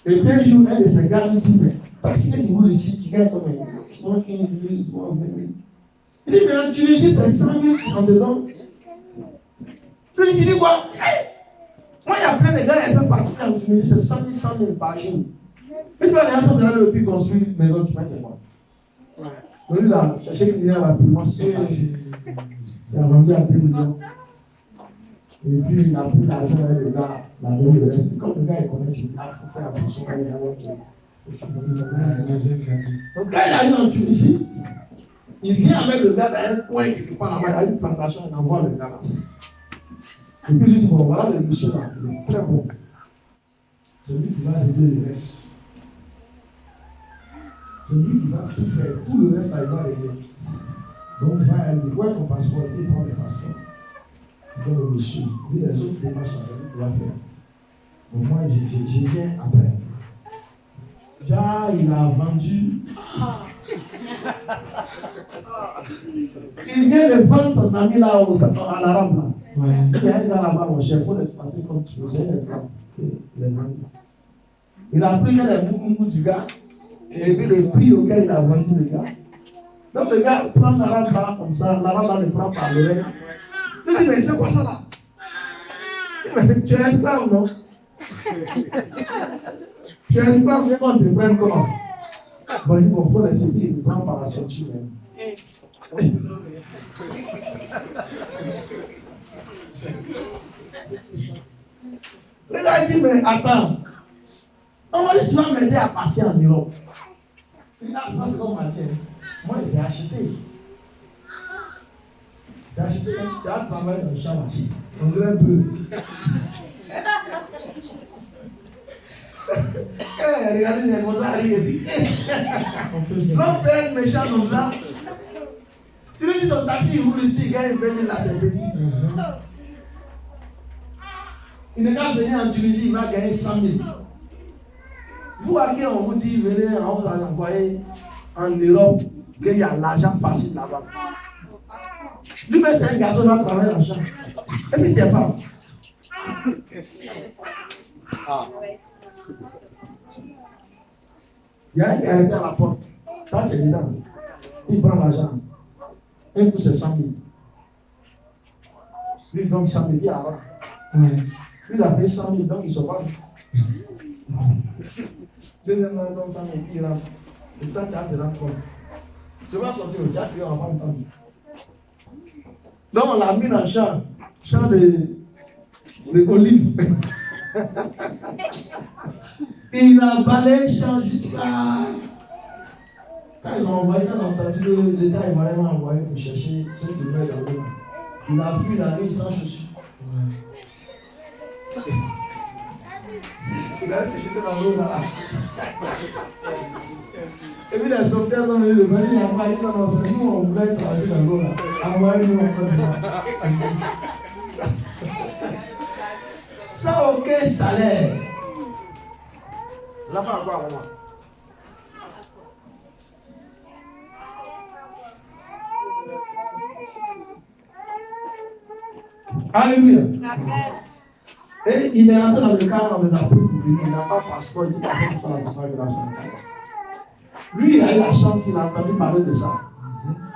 Et puis un jour, un de ses gars lui dit, mais taxi que tu roules ici, tu gagnes combien? 115 000, 120 000. Il dit, mais en Tunisie, c'est 100 000 en dedans. Puis il dit quoi? Moi, il y a plein de gars qui sont partis en Tunisie, c'est 100 000 par jour. Et tu vas les gens dans le pays construire une maison, tu penses c'est quoi? Donc lui là, chercher qu'il y a rapidement, c'est passé. Il a vendu à 2 millions. Et puis il a pris l'argent avec le gars, la donné le reste. Comme le gars il connaît, il faut faire attention à il donc quand il arrive en Tunisie, il vient avec le gars dans un coin quelque part là-bas, il y a une plantation, il envoie le gars là. Et puis il dit, bon voilà le monsieur là, il est très bon. C'est lui qui va régler le reste. C'est lui qui va tout faire, tout le reste là, il va régler. Donc il va aller, ouais ton passeport, il prend le passeport. Il donne le monsieur, lui les autres démarches, c'est lui qui va faire. Donc moi je viens après. Déjà, il a vendu. Il vient de vendre son ami là à l'arabe là. Ouais. Il y a un gars là-bas, mon chef, il faut l'exploiter comme tu veux, c'est un esclave. Il a pris les moumous du gars, et puis le prix auquel il a vendu le gars. Donc le gars prend l'arabe là comme ça, l'arabe là le prend par l'oreille. Il dit, mais c'est quoi ça là? Tu es esclave, non? Tu es esclave, viens qu'on te prenne comment? Bon, il faut laisser, il prend par la ceinture même. Le gars dit, mais attends, on m'a dit, tu vas m'aider à partir en Europe. Il a fait ce qu'on m'a dit. Moi, j'ai acheté. J'ai acheté, tu as travaillé dans le champ. On dirait un peu. Regardez les mots arrivent. L'homme fait un méchant comme ça. Tu lui dis son taxi, il roule ici, il gagne 20 000 là, c'est petit. Il ne va venir en Tunisie, il va gagner 100 000. Vous à qui on vous dit, venez, on vous a envoyé en Europe, qu'il y a l'argent facile là-bas. Lui-même, c'est un garçon qui va travailler dans le champ. Est-ce que tu es femme? Il y a un qui est arrêté à la porte. Quand tu es dedans, il prend l'argent. Un coup, c'est 100 000. Lui, il donne 100 000 billets avant. Lui, il a payé 100 000, donc il se bat. Deuxième ans, 100 000, et puis il rentre. Le temps, tu as de rendre compte. Je vais sortir au diable, et on va entendre. Donc, on l'a mis dans le champ de olive. Il a balayé le champ jusqu'à. Quand ils ont envoyé, quand ils ont entendu que l'État ivoirien m'a envoyé pour chercher ceux qui meurent dans l'eau. Il a fui la nuit sans chaussures. Il a été jeté dans l'eau là. Et puis les sauveteurs ont vu le mari, il a pas dit non, c'est nous, on voulait travailler dans l'eau là. Envoyez-nous encore là. Sans aucun salaire. La femme encore moi. Alléluia. Et il est rentré dans le car, on les a pris pour venir. Il n'a pas de passeport, il dit pas que c'est pas grave. Lui, il a eu la chance, il a entendu parler de ça.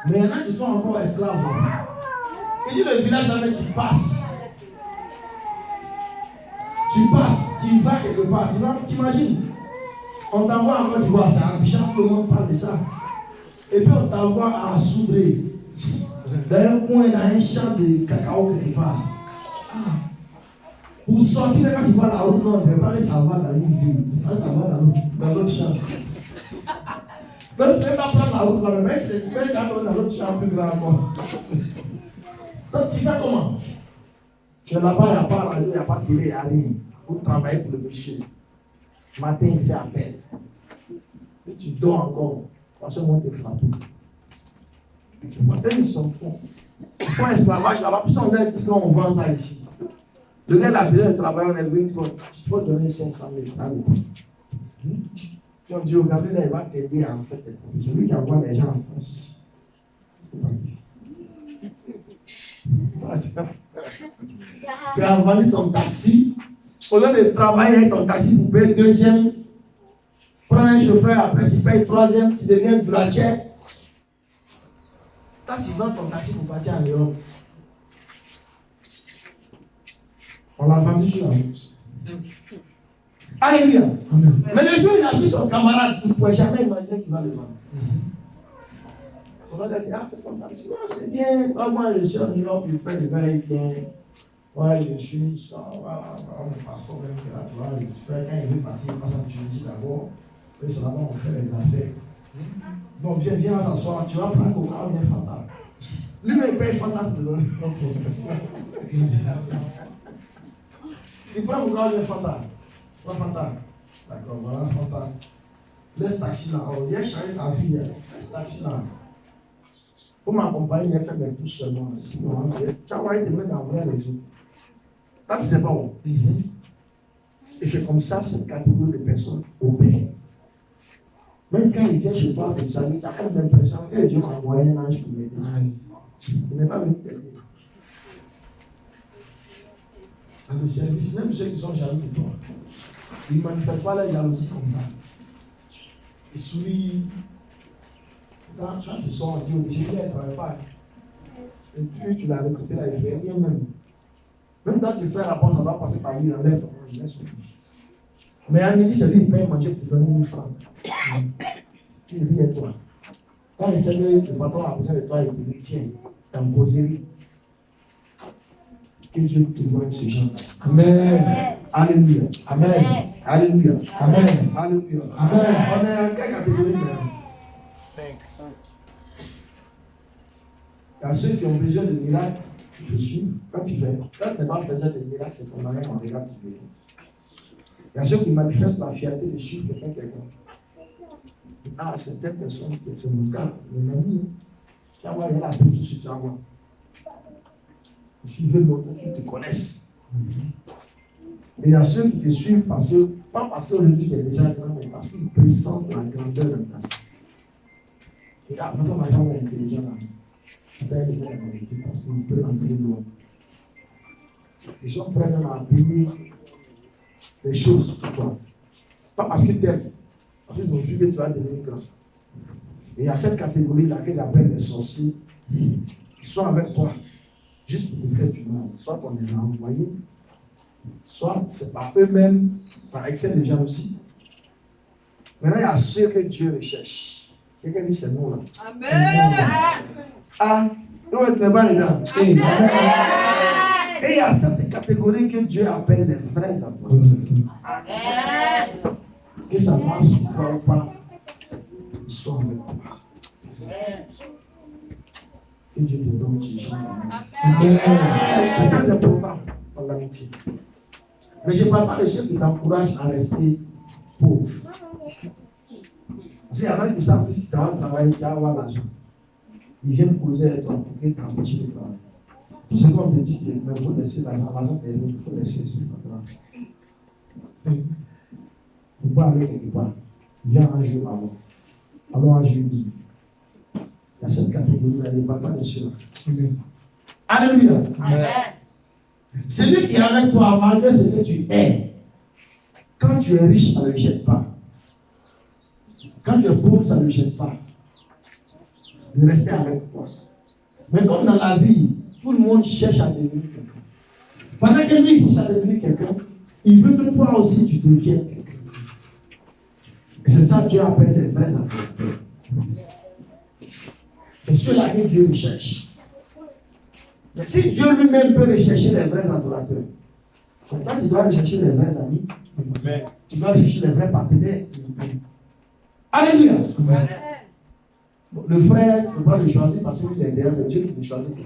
Mais il y en a qui sont encore esclaves. Il dit le village avec tu passes. Tu vas quelque part. T'imagines, on t'envoie en Côte d'Ivoire, c'est à Abidjan, tout le monde parle de ça. Et puis on t'envoie à Soubré. Dans un coin, il y a un champ de cacao quelque part. Pour sortir, quand tu vois la route, non, on ne peut pas savoir dans une ville. On ça va dans l'autre champ. Donc tu ne peux pas prendre la route là, mais tu peux aller dans l'autre champ plus grand encore. Donc tu fais comment? Tu là-bas, il n'y a pas radio, il n'y a pas de télé, il n'y a rien. Pour travailler pour le monsieur. Matin, il fait appel. Et tu dors encore. Parce que moi, tu es frappé. Eux, ils sont fonds. Ils font esclavage là-bas. Puis on leur dit qu'on vend ça ici. Le gars, il a besoin de travailler, on est venu, il faut donner 500 000 francs. Puis on dit, regardez, là, il va t'aider à en fait. C'est lui qui envoie les gens en France ici. Tu as vendu ton taxi. Au lieu de travailler avec ton taxi pour payer le deuxième, prends un chauffeur, après tu payes le troisième, tu deviens droitier. Quand tu vends ton taxi pour partir en Europe, on l'a vendu sur la bourse. Alléluia. Mais le jour où il a pris son camarade, il ne pouvait jamais imaginer qu'il va le vendre. On va dire, ah, c'est ton taxi, c'est bien. Moi, je suis en Europe, je fais le gars, il vient. Ouais, je suis ça, voilà, mon passeport même là, tu vois, quand il veut partir, il passe en Tunisie d'abord, et c'est là-bas on fait les affaires. Donc viens s'asseoir, tu vas prendre au cas, viens Fanta. Lui-même il paye Fanta pour te donner. Tu prends au cas, viens Fanta. Prends Fanta. D'accord, voilà Fanta. Laisse taxi là, oh, viens changer ta vie, laisse taxi là. Il faut m'accompagner, il a fait mes touches seulement. Sinon, tu vas voir, il te met dans les autres. C'est bon. Et c'est comme ça cette catégorie de personnes obéissent. Même quand il vient chez toi de salut, tu as comme l'impression que Dieu m'a envoyé un ange pour m'aider. Il n'est pas venu t'aider. Dans le service, même ceux qui sont jaloux de toi, ils ne manifestent pas leur jalousie comme ça. Ils sourient. Quand ils sont en Dieu, Dieu ne travaille pas. Et puis tu l'as recruté là, il fait rien même. Même quand tu fais rapport, ça va passer par lui, enlève ton business. Mais à midi, c'est lui qui paye manger pour donner 1000 francs. Il rit de toi. Quand il sait que le patron a besoin de toi, il te retient. T'en causerie. Que Dieu te donne ce genre. Amen. Alléluia. Amen. Alléluia. Amen. Alléluia. Amen. On est en quelle catégorie maintenant? 5. Il y a ceux qui ont besoin de miracles. Je suis, quand tu fais, quand tes parents faisaient des miracles, c'est ton mari en regarde qui veut. Il y a ceux qui manifestent la fierté de suivre quelqu'un. Ah, c'est telle personne, c'est mon cas, mon ami. Tu vas voir, il y a la paix tout ce que tu vas voir. S'ils veulent montrer qu'ils te connaissent. Et il y a ceux qui te suivent parce que, pas parce qu'aujourd'hui tu es déjà grand, mais parce qu'ils pressentent la grandeur de ta vie. Et là, ma femme est intelligente. Parce qu'ils peuvent entrer loin. Ils sont prêts à appuyer les choses pour toi. Pas parce qu'ils t'aiment, parce qu'ils ont vu que tu vas devenir grand. Et il y a cette catégorie-là qu'ils appellent les sorciers. Ils sont avec toi, juste pour te faire du mal. Soit on les a envoyés, soit c'est par eux-mêmes, par excès de jalousie. Maintenant, il y a ceux que Dieu recherche. Quelqu'un dit ces mots-là. Amen. Ah, où est-ce pas les gars? Et il y a cette catégorie que Dieu appelle les vrais adorateurs. Que ça marche ou pas, ils sont avec toi. Que Dieu te donne du temps. C'est très important dans l'amitié. Mais je ne parle pas de ceux qui t'encouragent à rester pauvre. Parce qu'il y en a qui savent que si tu vas travailler, tu vas avoir l'argent. Ils viennent poser avec toi pour que tu empêches de travailler. Tout ce qu'on te dit, mais il faut laisser l'argent est là, il faut laisser ce l'argent. Il ne faut pas aller quelque part. Viens un jour avant. Alors un jour, il y a cette catégorie-là, il ne parle pas de cela. Alléluia. Amen. Celui qui est avec toi, malgré ce que tu es, quand tu es riche, ça ne le jette pas. Quand tu es pauvre, ça ne le jette pas. De rester avec toi. Mais comme dans la vie, tout le monde cherche à devenir quelqu'un. Pendant que lui cherche à devenir quelqu'un, il veut que toi aussi tu deviennes quelqu'un. Et c'est ça que Dieu appelle les vrais adorateurs. C'est ceux-là que Dieu recherche. Mais si Dieu lui-même peut rechercher les vrais adorateurs, toi tu dois rechercher les vrais amis. Amen. Tu dois rechercher les vrais partenaires. Alléluia. Amen. Bon, le frère, tu ne peux pas le choisir parce qu'il est derrière de Dieu qui le choisit. Tu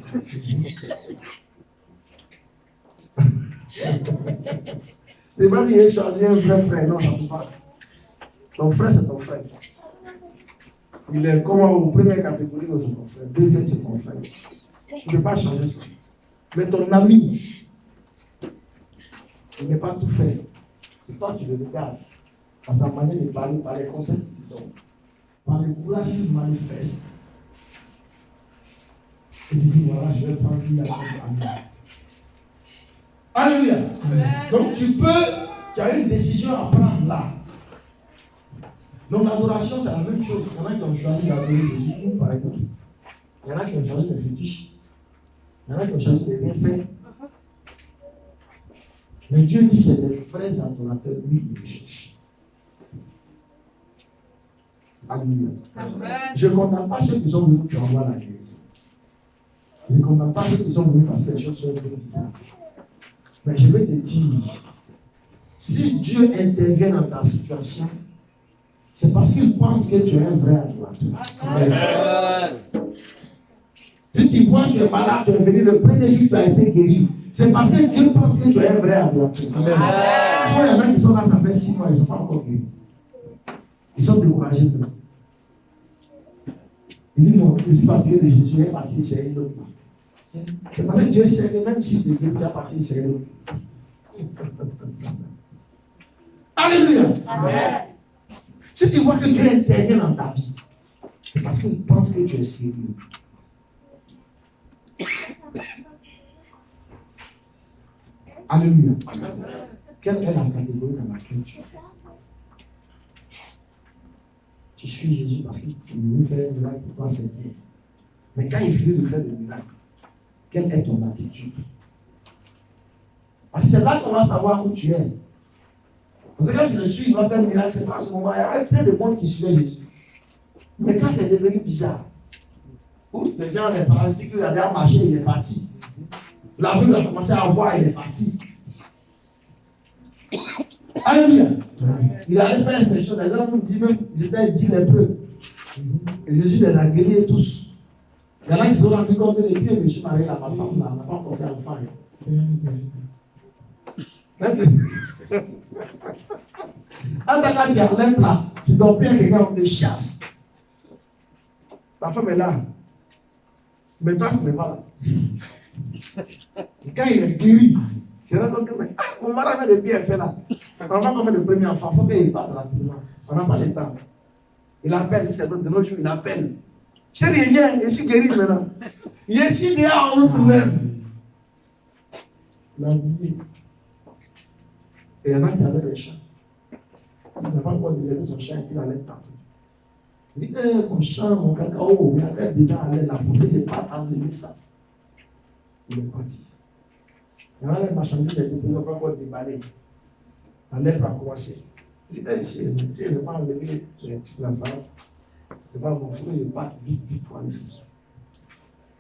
ne peux pas dire choisir un vrai frère. Non, ça ne peut pas. Ton frère, c'est ton frère. Il est comme au premier catégorie, c'est ton frère. Deuxième, c'est ton frère. Tu ne peux pas changer ça. Mais ton ami, il n'est pas tout fait. C'est toi qui le regardes. À sa manière de parler, par les conseils qu'il donne, par le courage qu'il manifeste. Et tu dis, voilà, je vais prendre lui à ami. Alléluia. Donc tu as une décision à prendre là. Donc l'adoration, c'est la même chose. Il y en a qui ont choisi d'adorer Jésus, par exemple. Il y en a qui ont choisi des fétiches. Il y en a qui ont choisi des bienfaits. Mais Dieu dit c'est des vrais adorateurs, lui, il recherche. Alléluia. Je ne condamne pas ceux qui sont venus pour avoir la guérison. Je ne condamne pas ceux qui sont venus parce que les choses sont un peu bizarres. Mais je vais te dire, si Dieu intervient dans ta situation, c'est parce qu'il pense que tu es un vrai adorateur. Si tu vois que tu es malade, tu es venu le premier jour, tu as été guéri. C'est parce que Dieu pense que tu es un vrai adorateur. Il y en a qui sont là, ça fait 6 mois, ils ne sont pas encore guéris. Ils sont découragés. Ils disent non, je suis fatigué de Jésus, il est parti, c'est une autre. C'est parce que Dieu sait que même si tu es guéri, tu es parti, c'est une autre. Alléluia. Amen. Si tu vois que Dieu intervient dans ta vie, c'est parce qu'il pense que tu es sérieux. Alléluia. Amen. Quelle est la catégorie dans laquelle tu es? Tu suis Jésus parce qu'il veut faire un miracle pour toi, c'est bien. Mais quand il finit de faire le miracle, quelle est ton attitude? Parce que c'est là qu'on va savoir où tu es. Parce que quand je le suis, il va faire un miracle, c'est pas à ce moment. Il y avait plein de monde qui suivait Jésus. Mais quand c'est devenu bizarre, où les gens, les paralytiques, il avait à marcher, il est parti. La vue a commencé à voir, il est parti. Alléluia. Il allait faire ces choses. Les gens nous disent même, ils étaient 10 lépreux. Et Jésus les a guéris tous. Il y en a qui se sont rendus compte que depuis que je suis marié à ma femme, elle n'a pas encore fait enfant. En tant que tu as lèvres là, tu dois plus quelqu'un de chasse. Ta femme est là. Mais toi, tu n'es pas là. Quand il est guéri, c'est là que mon mari avait bien fait là. On va comme le premier enfant, il faut qu'il parte rapidement. On n'a pas le temps. Il appelle, c'est de nos jours, il appelle. Je sais rien, je suis guéri maintenant. Il est ici derrière en route même. Il a oublié. Et il y en a qui avaient des chats. Il n'a pas encore déserté son chien et puis il allait partout. Il dit, mon chat, mon cacao, il allait dedans, il allait là, pour que je ne pas enlever ça. Il est parti. Il y en a les marchandises, il n'a pas encore déballé. La lèvre a commencé. Il dit, si elle n'est pas enlevé les trucs là, ça, c'est pas mon frère, il part vite pour aller faire ça.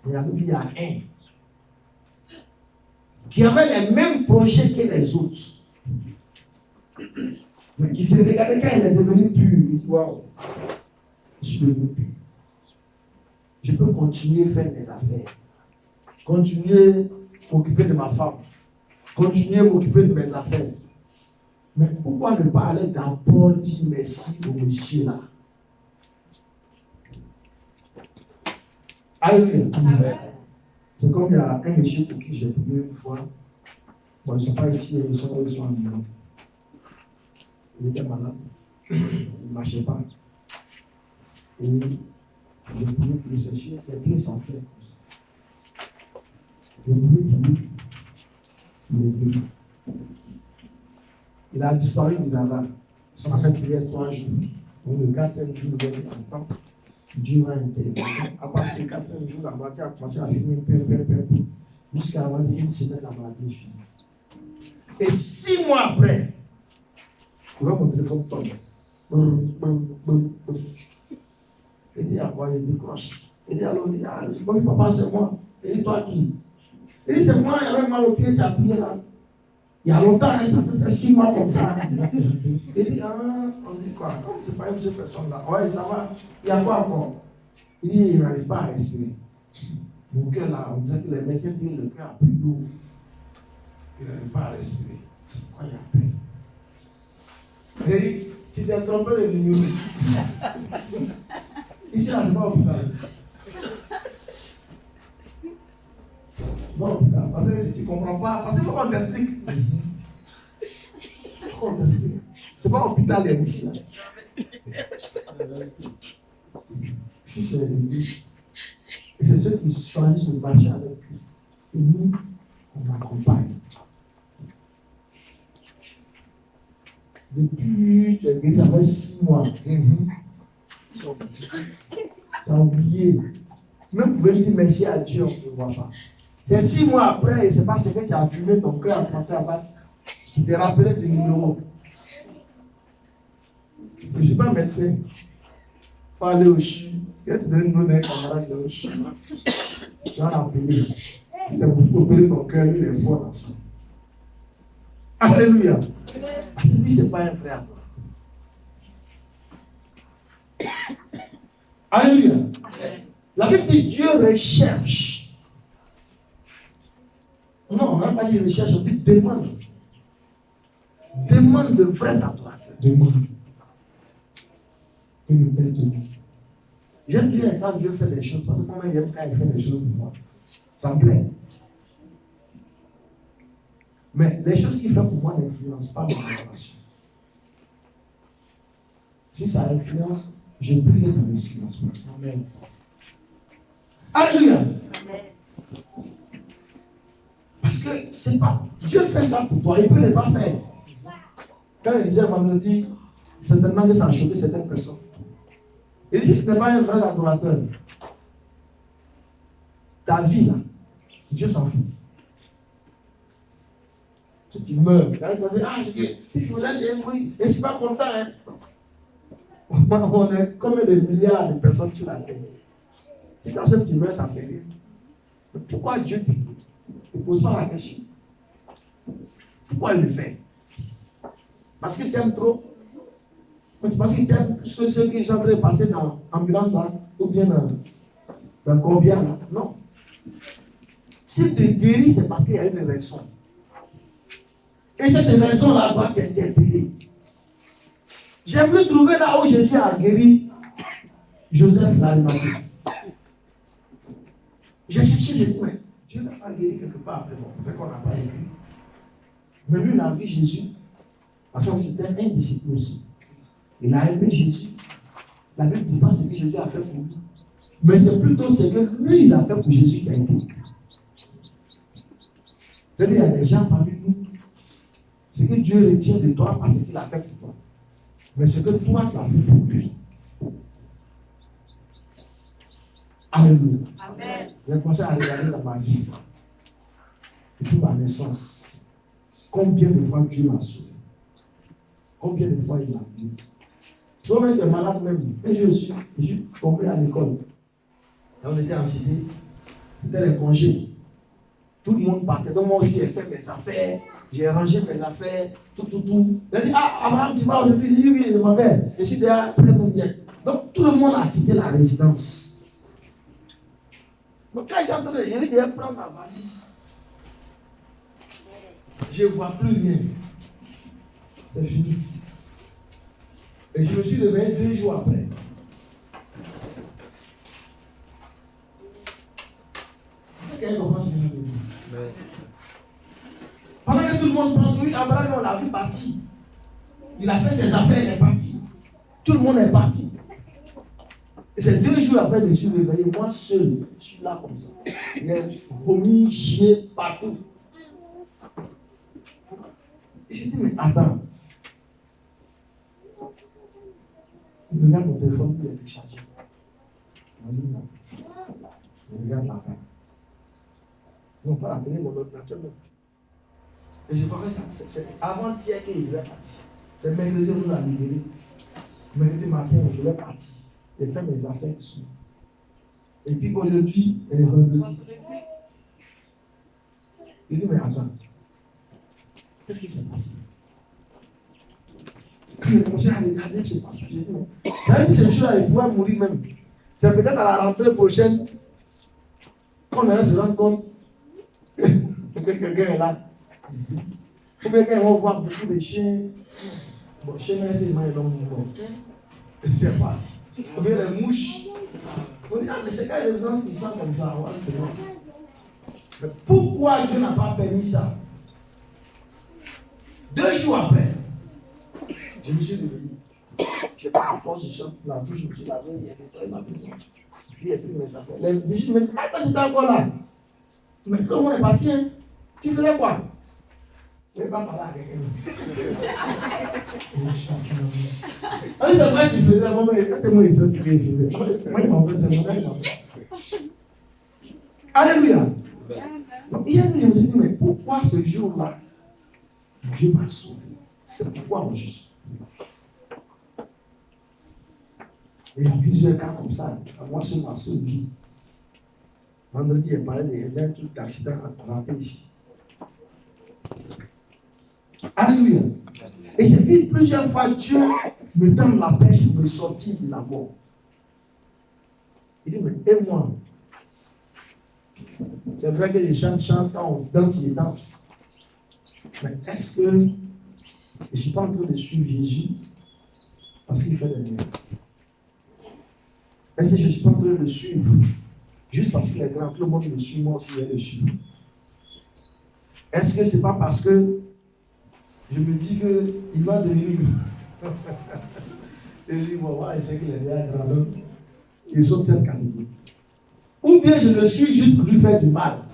Mais il y a un qui avait les mêmes projets que les autres. Mais qui s'est regardé quand il est devenu pur. Il dit, waouh, je suis devenu pur. Je peux continuer à faire mes affaires. Continuer à m'occuper de ma femme. Continuer à m'occuper de mes affaires. Mais pourquoi ne pas aller d'abord dire merci au monsieur là? Alléluia. C'est comme il y a un monsieur pour qui j'ai prié une fois. Bon, ils ne sont pas ici, ils sont en Milan. Il était malade. Il ne marchait pas. Et j'ai prié pour lui sécher. Ses pieds s'enflaient. J'ai prié pour lui. Il est guéri. Il a disparu du Nava. On a fait prier 3 jours. Donc le 4e jour, il était content. Dieu m'a intervenu. À partir du 4e jour, la maladie a commencé à finir jusqu'à la maladie, une semaine, la maladie est finie. Et 6 mois après, mon téléphone tombe. Il dit, ah, il décroche. Il dit, alors, il dit, ah, papa, c'est moi. Il dit, toi qui? Il dit, c'est moi, il avait mal au pied, tu as prié là. Il y a longtemps, ça fait 6 mois comme ça. Il dit, ah, on dit quoi? Comme c'est pas une seule personne là. Ouais, ça va. Il y a quoi encore? Il dit, il n'arrive pas à respirer. Mon cœur là, on disait que les médecins disent que le cœur a plus d'eau. Il n'arrive pas à respirer. C'est pourquoi il y a peur. Il dit, tu t'es trompé de numéro. Ici, là, c'est pas hôpital. Non, parce que si tu ne comprends pas, parce qu'il faut qu'on t'explique. Il faut qu'on t'explique. C'est pas hôpital ici là. Si c'est l'église. Et c'est ceux qui choisissent de marcher avec Christ. Et nous, on accompagne. Depuis, tu es guéri après 6 mois. Tu as oublié. Même vous pouvez dire merci à Dieu, on ne le voit pas. C'est 6 mois après, et c'est pas ce que tu as fumé, ton cœur a commencé à battre. Tu t'es rappelé tes numéros. Je ne suis pas médecin. Il faut aller au CHU. Il y a des noms d'un camarade au CHU. Tu vas l'appeler. Si c'est pour opérer ton cœur, lui, il est fort dans ça. Alléluia. Parce que lui, ce n'est pas un frère. Alléluia. La Bible dit Dieu recherche. Non, on n'a pas dit recherche, on dit demande. Demande de vrais adorateurs. Demande. J'aime bien quand Dieu fait des choses, parce que moi, j'aime quand il fait des choses pour moi. Ça me plaît. Mais les choses qu'il fait pour moi n'influencent pas mon adoration. Si ça influence, je prie que ça n'influence pas. Amen. Alléluia. Amen. Parce que c'est pas. Dieu fait ça pour toi, il peut ne pas faire. Quand il disait vendredi, certainement que ça a choqué certaines personnes. Il dit que tu n'es pas un vrai adorateur. Ta vie là, Dieu s'en fout. Si tu meurs, quand tu dis, ah, je vous ai dit un bruit, et je ne suis pas content, hein. On est comme des milliards de personnes sur la terre. Et quand tu meurs, ça fait rien. Mais pourquoi Dieu te dit? Ne pose pas la question. Pourquoi il le fait? Parce qu'il t'aime trop? Parce qu'il t'aime plus que ceux qui sont en train de passer dans l'ambulance là, ou bien dans combien là? Non. S'il te guérit, c'est parce qu'il y a une raison. Et cette raison-là doit t'interpeller. J'ai voulu trouver là où Jésus a guéri Joseph l'Arimathée. J'ai cherché les points. Dieu n'a pas guéri quelque part après. Bon, peut-être qu'on n'a pas écrit. Mais lui, il a vu Jésus. Parce que c'était un disciple aussi. Il a aimé Jésus. La Bible ne dit pas ce que Jésus a fait pour lui. Mais c'est plutôt ce que lui, il a fait pour Jésus qui a été. Il y a des gens parmi nous. Ce que Dieu retient de toi, pas ce qu'il a fait pour toi. Mais ce que toi, tu as fait pour lui. Alléluia. Amen. J'ai commencé à regarder dans ma vie. Depuis ma naissance. Combien de fois Dieu m'a sauvé? Combien de fois il a appelé? Souvent, il est malade même. Et je suis tombé à l'école. Et on était en cité. C'était les congés. Tout le monde partait. Donc moi aussi, j'ai fait mes affaires. J'ai rangé mes affaires. Tout. Il a dit, Abraham, tu vas aujourd'hui? J'ai dit, oui, je m'en vais. Je suis déjà très bien. Donc tout le monde a quitté la résidence. Donc quand j'ai entendu, j'ai dit, je vais prendre ma valise. Je ne vois plus rien. C'est fini. Et je me suis réveillé 2 jours après. Quelqu'un comprend ce que je veux dire? Pendant que tout le monde pense, oui, Abraham, on l'a vu partir. Il a fait ses affaires, il est parti. Tout le monde est parti. Et c'est 2 jours après que je me suis réveillé, moi seul, je suis là comme ça. Les vomis, chier partout. Et j'ai dit, mais attends. Je regarde mon téléphone, il est déchargé. Je regarde la télé. Non, pas la télé, mon ordinateur. Et je vois que c'est avant-hier qu'il devait partir. C'est mercredi, on nous a libérés. Mercredi matin, je devais partir. J'ai fait mes affaires ici. Et puis aujourd'hui, elle est vendredi. Il dit, mais attends. Qu'est-ce qui s'est passé? Quand j'ai commencé à regarder ce passage, j'ai dit, mais j'avais dit ce jour-là, il pourrait mourir même. C'est peut-être à la rentrée prochaine qu'on allait se rendre compte que quelqu'un est là. Ou bien quand on va voir beaucoup de chiens, bon, chien, c'est mal, non, je ne sais pas. Ou bien les mouches. On dit, ah, mais c'est quand les gens qui sont comme ça. Mais pourquoi Dieu n'a pas permis ça? 2 jours après, je me suis réveillé. Je n'ai pas la force, je sors la douche, je me suis lavé, il y a nettoyé ma maison. Puis il a pris mes affaires. Les vigiles me disent, ah, toi, c'était encore là. Mais comment on est parti, hein? Tu faisais quoi? Je n'ai pas parlé à quelqu'un. Ah, c'est vrai qu'il faisait, c'est moi ici aussi qu'il faisait. Moi, il m'en fait, c'est moi, il m'en fait. Alléluia. Donc, hier, je me suis dit, mais pourquoi ce jour-là, Dieu m'a sauvé? C'est pourquoi on juge. Et il y a plusieurs cas comme ça. Moi, sur ma seule vie. Vendredi, il y a un truc d'accident à rappeler ici. Alléluia. Et j'ai vu plusieurs fois Dieu me tendre la pêche pour me sortir de la mort. Il dit, mais aide-moi. C'est vrai que les gens chantent, on danse, ils dansent. Mais est-ce que je ne suis pas en train de suivre Jésus parce qu'il fait des miracles? Est-ce que je ne suis pas en train de le suivre juste parce qu'il est grand? Tout le monde le suit, moi aussi je vais le suivre. Est-ce que ce n'est pas parce que je me dis qu'il va devenir et je dis, bon, voilà, il sait qu'il est déjà grand homme. Il saute cette catégorie. Ou bien je le suis juste pour lui faire du mal.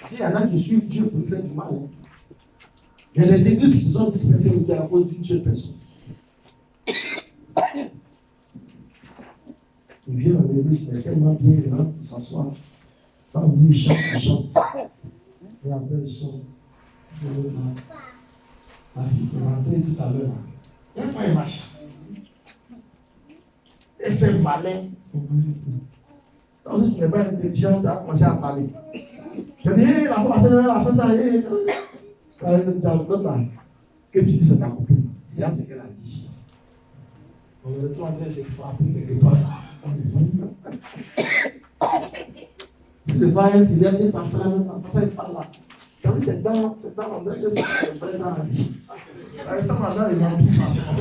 S'il y en a qui suivent Dieu pour lui faire du mal, hein. Mais les églises se sont dispersées à cause d'une seule personne. Il vient à l'église, il est tellement bien, il rentre, il s'assoit. Quand on dit il chante. Et après il sort. La fille qui est rentrée tout à l'heure. Il n'y a pas un marche. Elle fait malin. Quand ce n'est pas intelligent, tu as commencé à parler. Je dis, la femme, elle a fait ça. Que tu dis, c'est ta copine. Et là, c'est qu'elle a dit. On le retrouve en train de se frapper quelque part. Si ce n'est pas elle, il est passé, il parle là. Quand c'est dans, on dirait que c'est un vrai dans la vie. Ça ressemble à ça, les gens qui façon.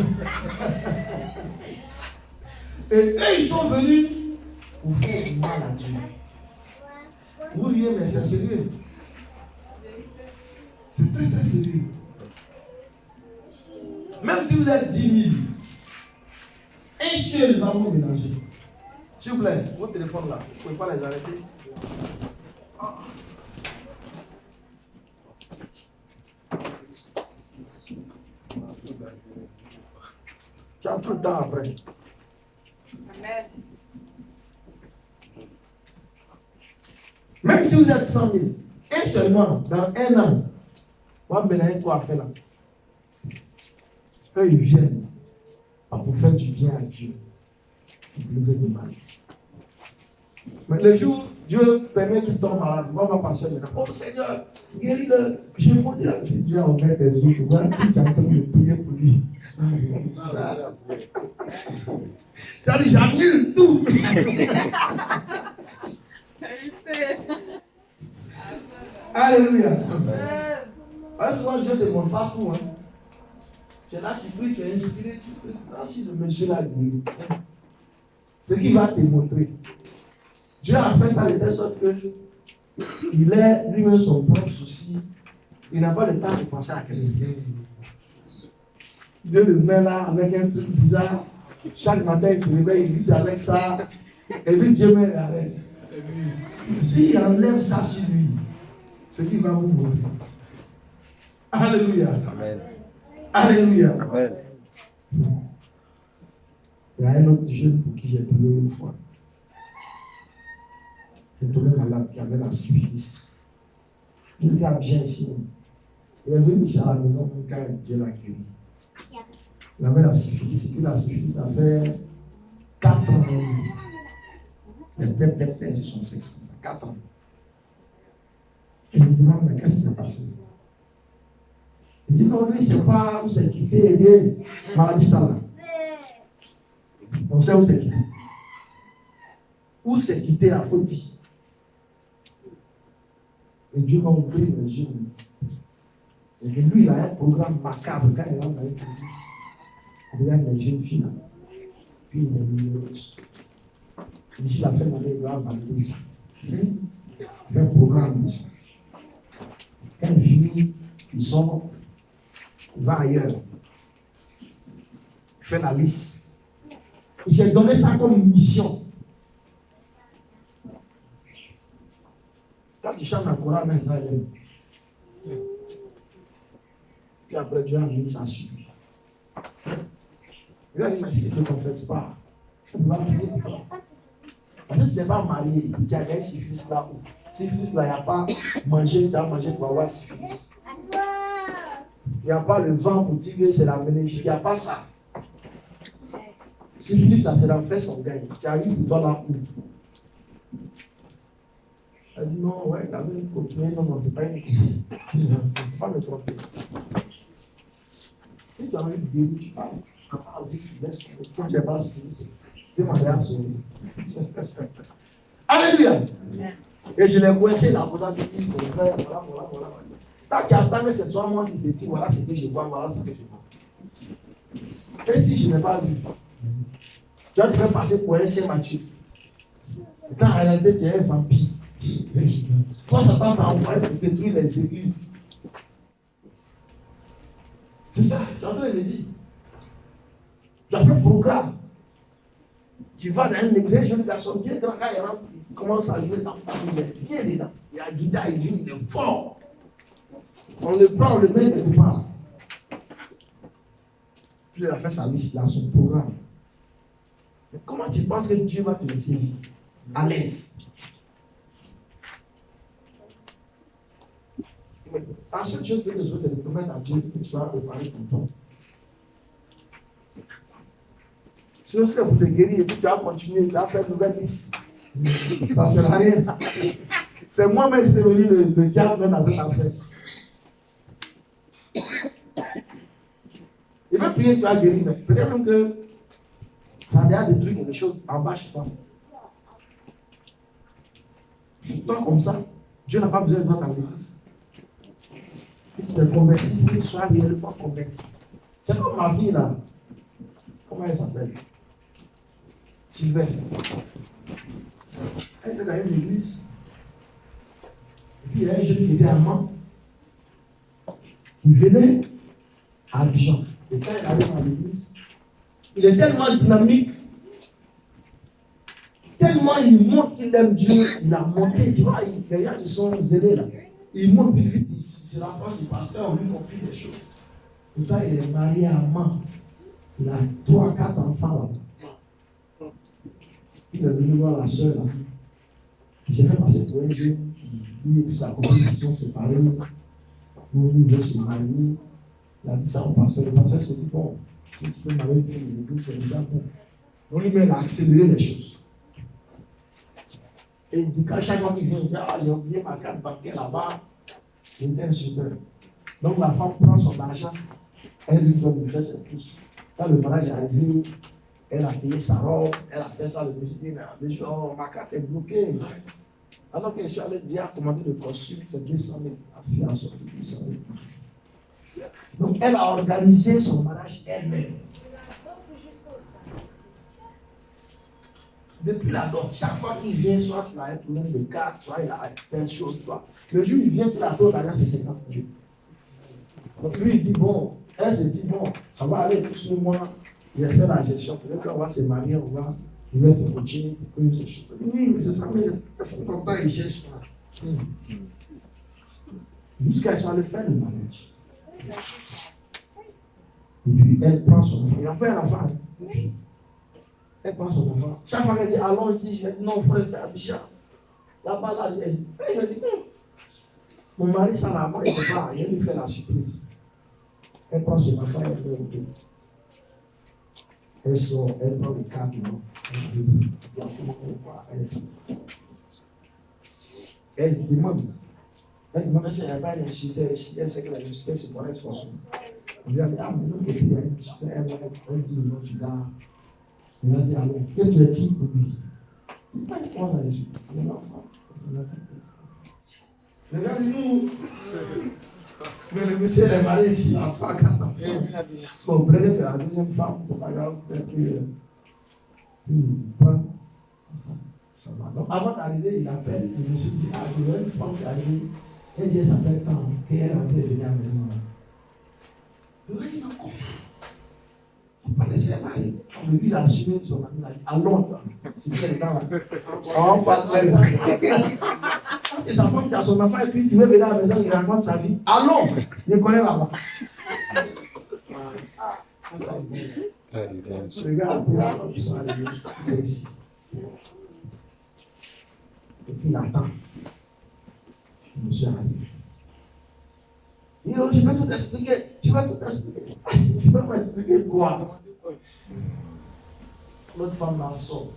Et eux, ils sont venus pour faire du mal à Dieu. Vous riez, mais c'est sérieux. C'est très très sérieux. Même si vous êtes 10 000, un seul va vous mélanger. S'il vous plaît, vos téléphones là, vous ne pouvez pas les arrêter. Tu as tout le temps après. Amen. Même si vous êtes 100 000, un seulement, dans 1 an, va mélanger toi à faire là. eux, ils viennent pour faire du bien à Dieu. Ils lever du mal. Mais le jour Dieu permet qu'il tombe malade, moi, ma passion maintenant. Oh Seigneur, guéris-le. Je me dis, si Dieu a ouvert tes yeux, tu vois, tu es en train de prier pour lui. Tu as dit, j'annule tout. Alléluia. Souvent, Dieu ne te montre pas tout. Hein. Tu es là, tu pries, tu es inspiré, tu pries. Ah, si le monsieur l'a guéri, ce qu'il va te montrer. Dieu a fait ça de telle sorte que il est lui-même son propre souci. Il n'a pas le temps de penser à quelqu'un. Dieu le met là avec un truc bizarre. Chaque matin, il se réveille, il vit avec ça. Et lui, Dieu met à l'aise. S'il enlève ça sur lui, ce qu'il va vous montrer. Alléluia. Amen. Alléluia. Amen. Il y a un autre jeune pour qui j'ai prié une fois. Il est tombé malade, qui avait la syphilis. Il était bien ici. Il est venu ici à la maison quand Dieu l'a guéri. Il avait la syphilis. Et puis la syphilis a fait 4 ans. Il a perdu son sexe. 4 ans. Et il me demande, mais qu'est-ce qui s'est passé? Il dit, non, lui, c'est pas où c'est quitté. Il dit, maladie ça là. On sait où c'est quitté. Où c'est quitté la faute. Et Dieu va ouvrir les yeux. Et lui, il a un programme macabre quand il rentre dans l'église. Il regarde les jeunes filles là. Puis il est millionnaire. D'ici la fin de l'année, il va valider ça. Il fait un programme de ça. Quand il finit, il sort, il va ailleurs. Il fait la liste. Il s'est donné ça comme mission. Quand il chante la chorale, même ça, il aime. Puis après, Dieu a mis ça sur lui. Il a dit, mais si tu ne te confesses pas, tu vas prier pour toi. Parce que tu n'es pas marié, tu as un syphilis là où. Syphilis là, il n'y a pas manger, tu as mangé, tu vas avoir syphilis. Il n'y a pas le vent pour dire que c'est la méningite, il n'y a pas ça. Syphilis là, c'est la fesse en gagne. Tu as eu pour toi là où. Elle a dit non, ouais, t'avais une copine. Non, c'est pas une copine. Il ne faut pas me tromper. Si tu as envie de guérir, tu parles. Quand tu n'es pas syphilis, tu m'as l'air sauvé. Alléluia. Et je l'ai coincé là pour dire, voilà. Quand tu attends que ce soit moi qui te dis, voilà ce que je vois, voilà ce que je vois. Et si je n'ai pas vu, tu vas te faire passer pour un Saint Matthieu. Quand en réalité tu es un vampire. Toi, Satan t'a envoyé pour détruire les églises. C'est ça, tu es en train de le dire. Tu as fait un programme. Tu vas dans un église, un jeune garçon bien grand, quand il rentre, il commence à jouer dans ta vie, il est bien dedans. Il a la guitare, il joue, il est fort. On le prend, on le met quelque part. Puis il a fait sa liste, il a son programme. Mais comment tu penses que Dieu va te laisser vivre à l'aise? La seule chose que les autres, c'est de te mettre à Dieu que tu vas préparer ton temps. Sinon, c'est pour te guérir et puis tu vas continuer, tu vas faire une nouvelle liste. Ça ne sert à rien. C'est moi-même qui t'ai venu le diable même dans cette affaire. Il va prier, tu vas guérir, mais peut-être même que ça a déjà détruit quelque chose en bas chez toi. C'est toi comme ça. Dieu n'a pas besoin de toi dans l'église. Si tu es converti, il faut que tu sois réellement converti. C'est comme ma fille là. Comment elle s'appelle? Sylvestre. Elle était dans une église. Et puis il y a un jeune qui était allemand. Il venait à Abidjan. Et quand il arrive dans l'église, il est tellement dynamique, tellement il montre qu'il aime Dieu, il a monté, tu vois, les gens qui sont zélés là. Il monte vite, vite, il se rapproche du pasteur, on lui confie des choses. Pourtant, il est marié à Mans. Il a 3, 4 enfants là. Il est venu voir la soeur là. Il s'est fait passer pour un jeune. Lui et puis sa copine se sont séparés. Lui veut se marier. Il a dit ça au pasteur. Le pasteur s'est dit, bon, si tu peux marier une fille de l'église, c'est déjà bon. Donc lui-même, il a accéléré les choses. Et il dit, quand chaque fois qu'il vient, il dit, ah, j'ai oublié ma carte bancaire là-bas, il était insulté. Donc la femme prend son argent, elle lui donne, lui fait ses pouces. Quand le mariage est arrivé, elle a payé sa robe, elle a fait ça, le monsieur dit, oh, ma carte est bloquée. Alors que je suis allé dire, commander le costume, c'est 200 000. La fille a sorti 200 000. Donc elle a organisé son mariage elle-même. Depuis la dot, chaque fois qu'il vient, soit il a un problème de carte, soit il a plein chose, toi. Le jour où il vient, il a trop d'argent de 50 000. Donc lui, il dit, bon, elle se dit, bon, ça va aller plus ou moins, il a fait la gestion, peut-être qu'on va se marier, on va être coaching, pour que ces choses. Oui, mais c'est ça, mais ça fait longtemps qu'il cherche. Jusqu'à ce qu'elle fait le mariage. Et puis elle prend son enfant, et enfin elle enfant. Elle prend son enfant. Chaque fois qu'elle dit, allons ici, je dis, non, frère, c'est Abidjan. Là-bas, là, elle dit, mon mari s'en a marre, il ne peut pas, elle lui fait la surprise. Elle prend son enfant, elle fait le tour. Elle sort, elle prend le cadre, elle demande. Elle demande si elle n'a pas une insulté, si elle sait que la insulté se connaît son son. On lui a dit, ah, mais non, il y a une insulté, elle dit, non, tu l'as. Elle a dit, allons, qu'est-ce que tu as qui pour lui? Il n'a pas une chose à insulter. Il est l'enfant. Le gars dit, nous. Mais le monsieur est marié ici, l'enfant, 4 enfants. Bon, peut-être la deuxième femme, c'est pas grave, peut-être que. Ça va. Donc, avant d'arriver, il appelle, le monsieur dit, ah, il y a une femme qui arrive. Elle dit, elle s'appelle tant, qu'elle a fait venir à la maison. Le gars dit, non, comment? Il ne faut pas laisser elle marier. Lui, il a assumé son ami, il a dit, allons, c'est bien le temps là. Oh, pas de mal. C'est sa femme qui a son enfant et puis il veut venir à la maison, il raconte sa vie. Allons, je connais là-bas. Ce gars, ils sont arrivés, c'est ici. Et puis il attend. Le monsieur arrive. Il dit, oh, je vais tout expliquer. Tu vas tout expliquer. Tu vas m'expliquer quoi? L'autre femme la sort.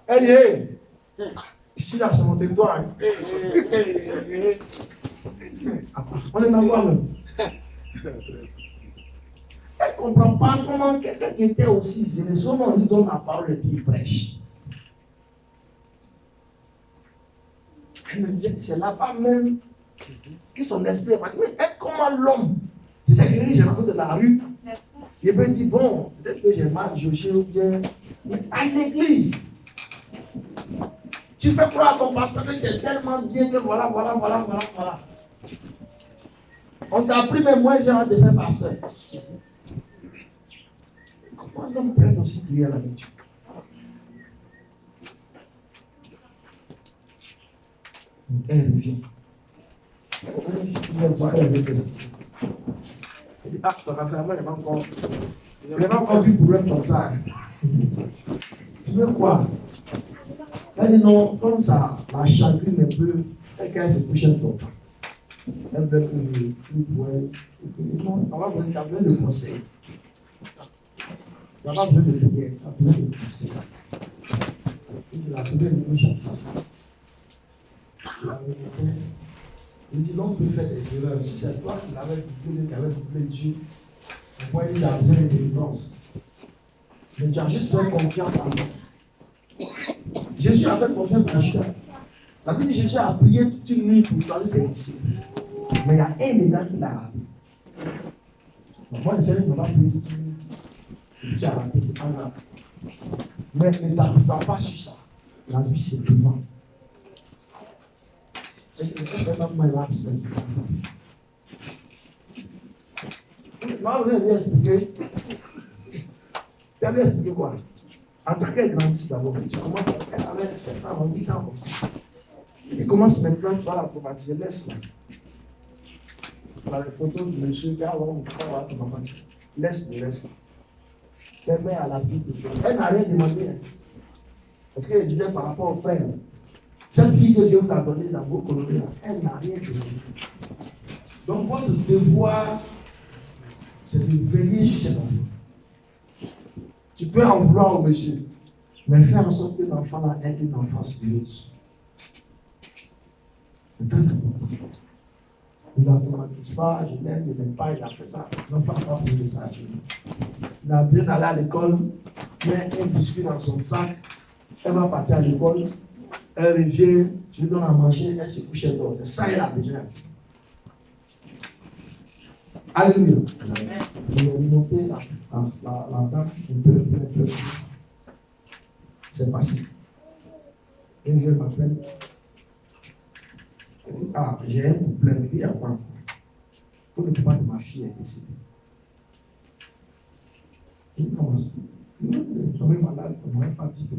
Elle dit, hey, ici là, c'est mon territoire. On est dans quoi même? Elle ne comprend pas comment quelqu'un qui était aussi zélé, seulement on lui donne la parole et puis il prêche. Elle me disait que c'est là-bas même que son esprit est parti. Mais comment l'homme, si c'est quelqu'un que j'ai rencontré de la rue, il peut dire, bon, peut-être que j'ai mal jugé ou bien, mais à l'église, tu fais croire à ton pasteur que c'est tellement bien que voilà. On t'a pris même moins avant de faire pasteur. Comment l'homme prête aussi prier à la lecture? Elle revient. Elle dit, ah, ton affaire, moi, je n'ai pas encore vu pour problème comme ça. Tu veux quoi? Elle dit non, comme ça, la chagrine un peu, elle se couche un peu. Elle veut que tu pourrais. Non, on va vous donner le conseil. Tu n'as pas besoin de prière, tu as besoin de conseil. Il a trouvé une couche ensemble. Il dit non, on peut faire des erreurs. Si c'est toi qui l'avais doublé Dieu, pourquoi il a besoin de délivrance? Mais tu as juste fait confiance en moi. Jésus a fait confiance en Judas. La Bible dit Jésus a prié toute une nuit pour choisir ses disciples. Mais il y a un des gars qui l'a raté. Donc moi, les seigneurs ne vont pas prier toute une nuit. Et tu as raté, c'est pas grave. Mais ne t'appuie pas sur ça. La vie, c'est devant. Moi, vous avez expliqué. Tu avais expliqué quoi? En tant qu'elle grandit d'abord, tu commences à faire avec 7 ans, 8 ans comme ça. Il commence maintenant, tu vas la traumatiser, laisse-la. Voilà les photos du monsieur qui a laisse-la. Permets à la fille de faire. Elle n'a rien demandé. Parce qu'elle disait par rapport au frère. Cette fille que Dieu vous a donnée dans vos colonies, elle n'a rien demandé. Donc votre devoir, c'est de veiller sur cet enfant. Tu peux en vouloir au monsieur, mais faire en sorte que l'enfant ait une enfance heureuse. C'est très important. Il n'automatise pas, je l'aime, je n'aime pas, il a fait ça. Non, pas pour ça. Il a bien allé à l'école, il met un biscuit dans son sac, elle va partir à l'école, elle revient, je lui donne à manger, elle se couche, elle dort. C'est ça, elle a besoin. Alléluia. Je vais monter la dame un peu. C'est passé. Un jeune m'appelle. Ah, j'ai un problème. Il dit à quoi? Le papa de ma fille est décédé. Il commence. Je suis malade, on m'a pas dit que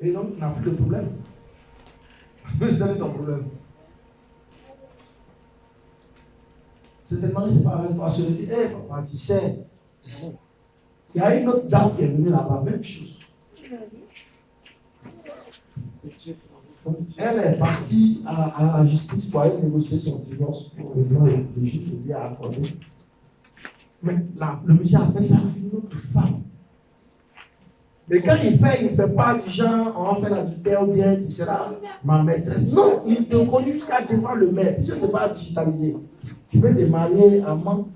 et donc, il n'a plus de problème. Mais c'est ton problème. Certainement, c'est pas avec toi. Je lui dis, hé papa, tu sais, il y a une autre dame qui est venue là-bas, même chose. Elle est partie à la justice pour aller négocier son divorce pour le droit et le juge lui a accordé. Mais le monsieur a fait ça avec une autre femme. Mais quand il fait pas du genre, on va faire l'adultère ou bien tu seras ma maîtresse. Non, il te conduit jusqu'à devant le maire. Puisque ce n'est pas digitalisé. Tu peux te marier amant.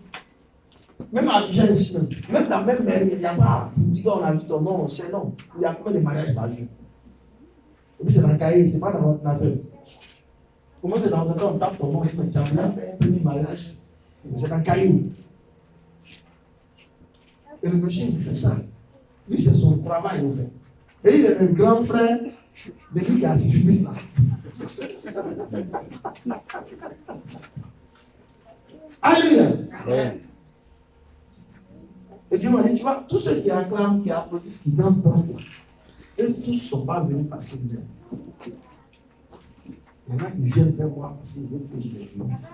Même à Abidjan ici, même la même mairie, il n'y a pas. Il dit qu'on a vu ton nom, c'est non. Il y a combien de mariages par jour? Et puis c'est dans le cahier, ce n'est pas dans l'ordinateur. Comment c'est dans l'ordinateur, on tape ton nom, tu as bien fait un premier mariage. C'est dans le cahier. Et le monsieur, il fait ça. Lui, c'est son travail, il fait. Et il est le grand frère de lui qui a suivi là. Alléluia. Et Dieu m'a dit, tu vois, tous ceux qui acclament, qui applaudissent, qui dansent, là. Eux tous ne sont pas venus parce qu'ils m'aiment. Il y en a qui viennent vers moi parce qu'ils veulent que je les bénisse.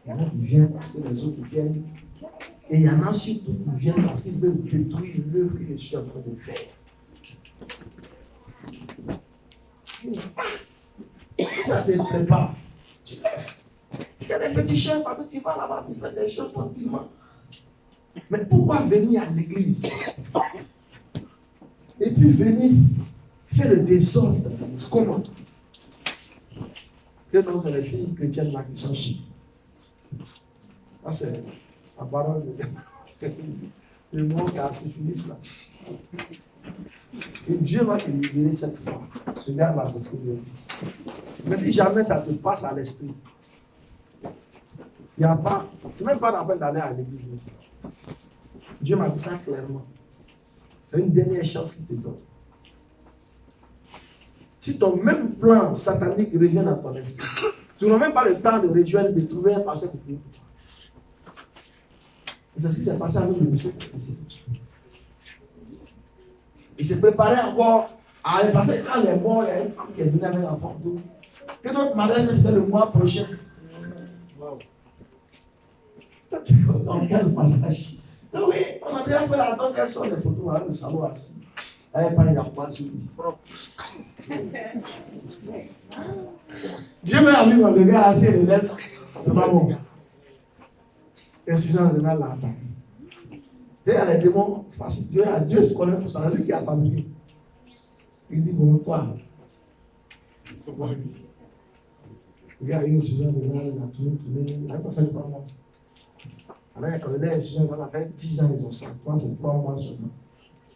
Il y en a qui viennent parce que les autres viennent. Et il y en a surtout qui viennent parce qu'ils veulent détruire l'œuvre que je suis en train de faire. Si ça te prépare, tu laisses. Il y a des petits chiens parce que tu vas là-bas, tu fais des choses tranquillement. Mais pourquoi venir à l'église et puis venir faire le désordre? Comment? Que non, c'est les filles chrétiennes là qui sont chics. Ça, c'est la parole de mon cas, c'est fini là. Et Dieu va te libérer cette fois. Regarde là, c'est ce que Dieu dit. Mais si jamais ça te passe à l'esprit, il n'y a pas, c'est même pas la peine d'aller à l'église. Dieu m'a dit ça clairement. C'est une dernière chance qu'il te donne. Si ton même plan satanique revient dans ton esprit, tu n'as même pas le temps de rejoindre, de trouver un pasteur pour prier pour toi. C'est ce qui s'est passé avec le monsieur. Il s'est préparé encore à aller passer. Quand il est mort, il y a une femme qui est venue avec un enfant. Que notre mariage, c'était le mois prochain. Dans quel mariage? Oui, on a déjà fait la dent, quelles sont les photos avec le salon assis. Elle n'est pas une quoi sur lui. Dieu m'a mis le gars assis et le laisse. C'est pas bon. Insuffisance de mal l'attaque. Tu sais, il y a les démons faciles. Dieu se connaît tout ça. C'est lui qui a fabriqué. Il dit, bon, toi. Le gars a eu une insuffisance de mal, il a tourné. Il n'a pas fait 3 mois. Alors, quand il a une insuffisance de mal, il a fait 10 ans, ils ont 5 mois, c'est 3 mois seulement.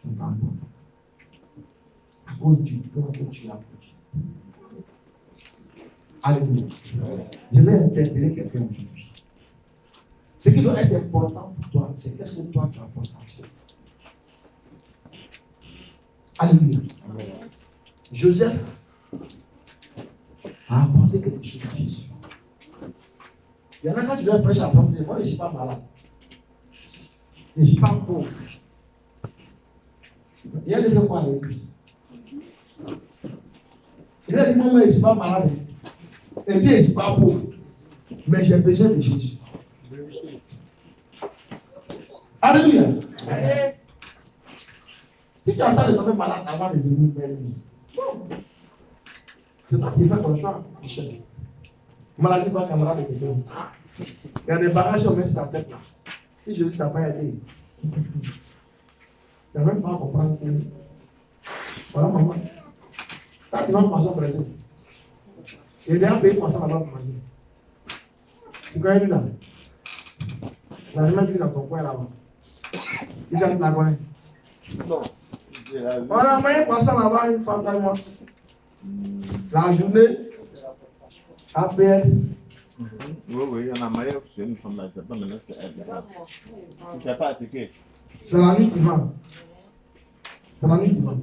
C'est pas important. À cause du plan que tu as produit. Alléluia. Je vais interpeller quelqu'un aujourd'hui. Ce qui doit être important pour toi, c'est qu'est-ce que toi tu apportes à Dieu. Alléluia. Amen. Joseph a apporté quelque chose à Jésus. Il y en a quand tu dois prêcher à apporter, moi je ne suis pas malade. Je ne suis pas pauvre. Il y a des gens qui à l'église. Il a dit, moi je ne suis pas malade. Et puis je ne suis pas pauvre. Mais j'ai besoin de Jésus. Alléluia. Si tu entends de tomber malade avant de venir vers lui, c'est toi qui fais ton choix, Michel. Maladie pas camarade de quelqu'un. Il y a des bagages on met sur ta tête là. Si Jésus t'a pas aidé, tu n'as même pas à comprendre que. Voilà maman. Quand tu vas manger au Brésil, il est déjà payé pour ça là-bas pour manger. Tu connais lui là? Il n'a jamais vu dans ton coin là-bas. Il s'est la connaît. Non. On a envoyé pour ça là-bas une fois avec moi. La journée, APF. Oui, on a marié sur une femme là, c'est pas maintenant c'est elle. Tu n'as pas attaqué. C'est la nuit qui va. C'est la nuit qui va.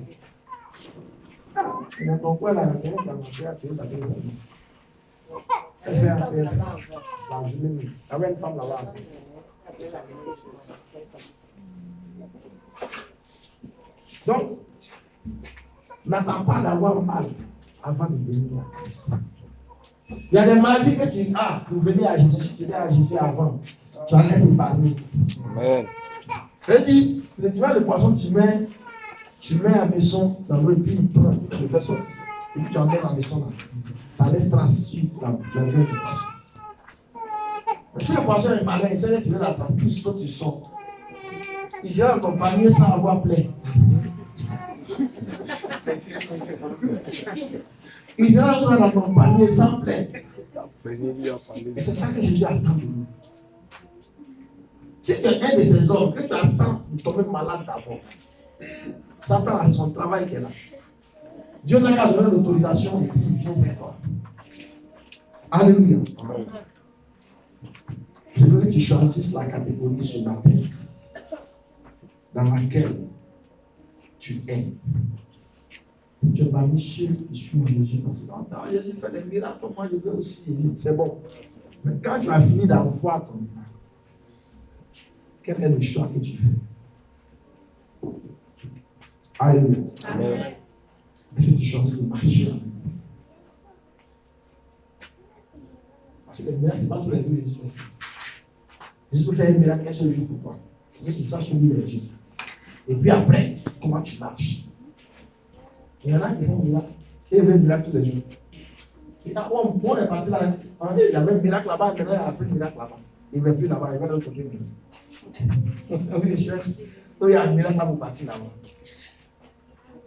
Il y a ton coin là, il y a un marché à tuer ta deux amis. Elle fait APF. La journée, il y avait une femme là-bas. Donc, n'attends pas d'avoir mal avant de venir à Christ. Il y a des maladies que tu as pour venir à Jésus. Si tu viens à Jésus avant, tu en es épargné. Amen. Je dis, tu vois le poisson, tu mets un maison dans l'eau et puis tu le fais sortir. Et puis tu en mets la maison là. Ça laisse trace sur la gueule du poisson. Mais si le poisson est malin, il sait que tu veux l'attraper, plus que tu sors. Il sera dans ton panier sans avoir plein. Il sera dans ton panier sans plein. Et c'est ça que Jésus attend de nous. Si tu es un de ces hommes que tu attends de tomber malade d'abord, Satan a son travail qui est là. Dieu n'a qu'à donner l'autorisation et puis il vient vers toi. Alléluia. Amen. Je veux que tu choisisses la catégorie ce matin dans laquelle tu es. Tu vas mis ceux qui suivent Jésus. Quand Jésus fait des miracles, moi je veux aussi. C'est bon. Mais quand tu as fini d'avoir ton miracle, quel est le choix que tu fais? Alléluia. Amen. Est-ce que tu choisis de marcher avec lui? Parce que le miracle, ce n'est pas tous les jours Jésus. Jésus peut faire un miracle un seul jour pour toi. Mais tu saches que lui est Dieu. Et puis après, comment tu marches? Il y en a qui font un miracle. Et il veut un miracle tous les jours. Et quand on est parti là, il y avait un miracle là-bas, maintenant il n'y a plus de miracle là-bas. Il ne veut plus là-bas, il va de l'autre côté. Oui, je cherche. Il y a un miracle là, vous partez là-bas.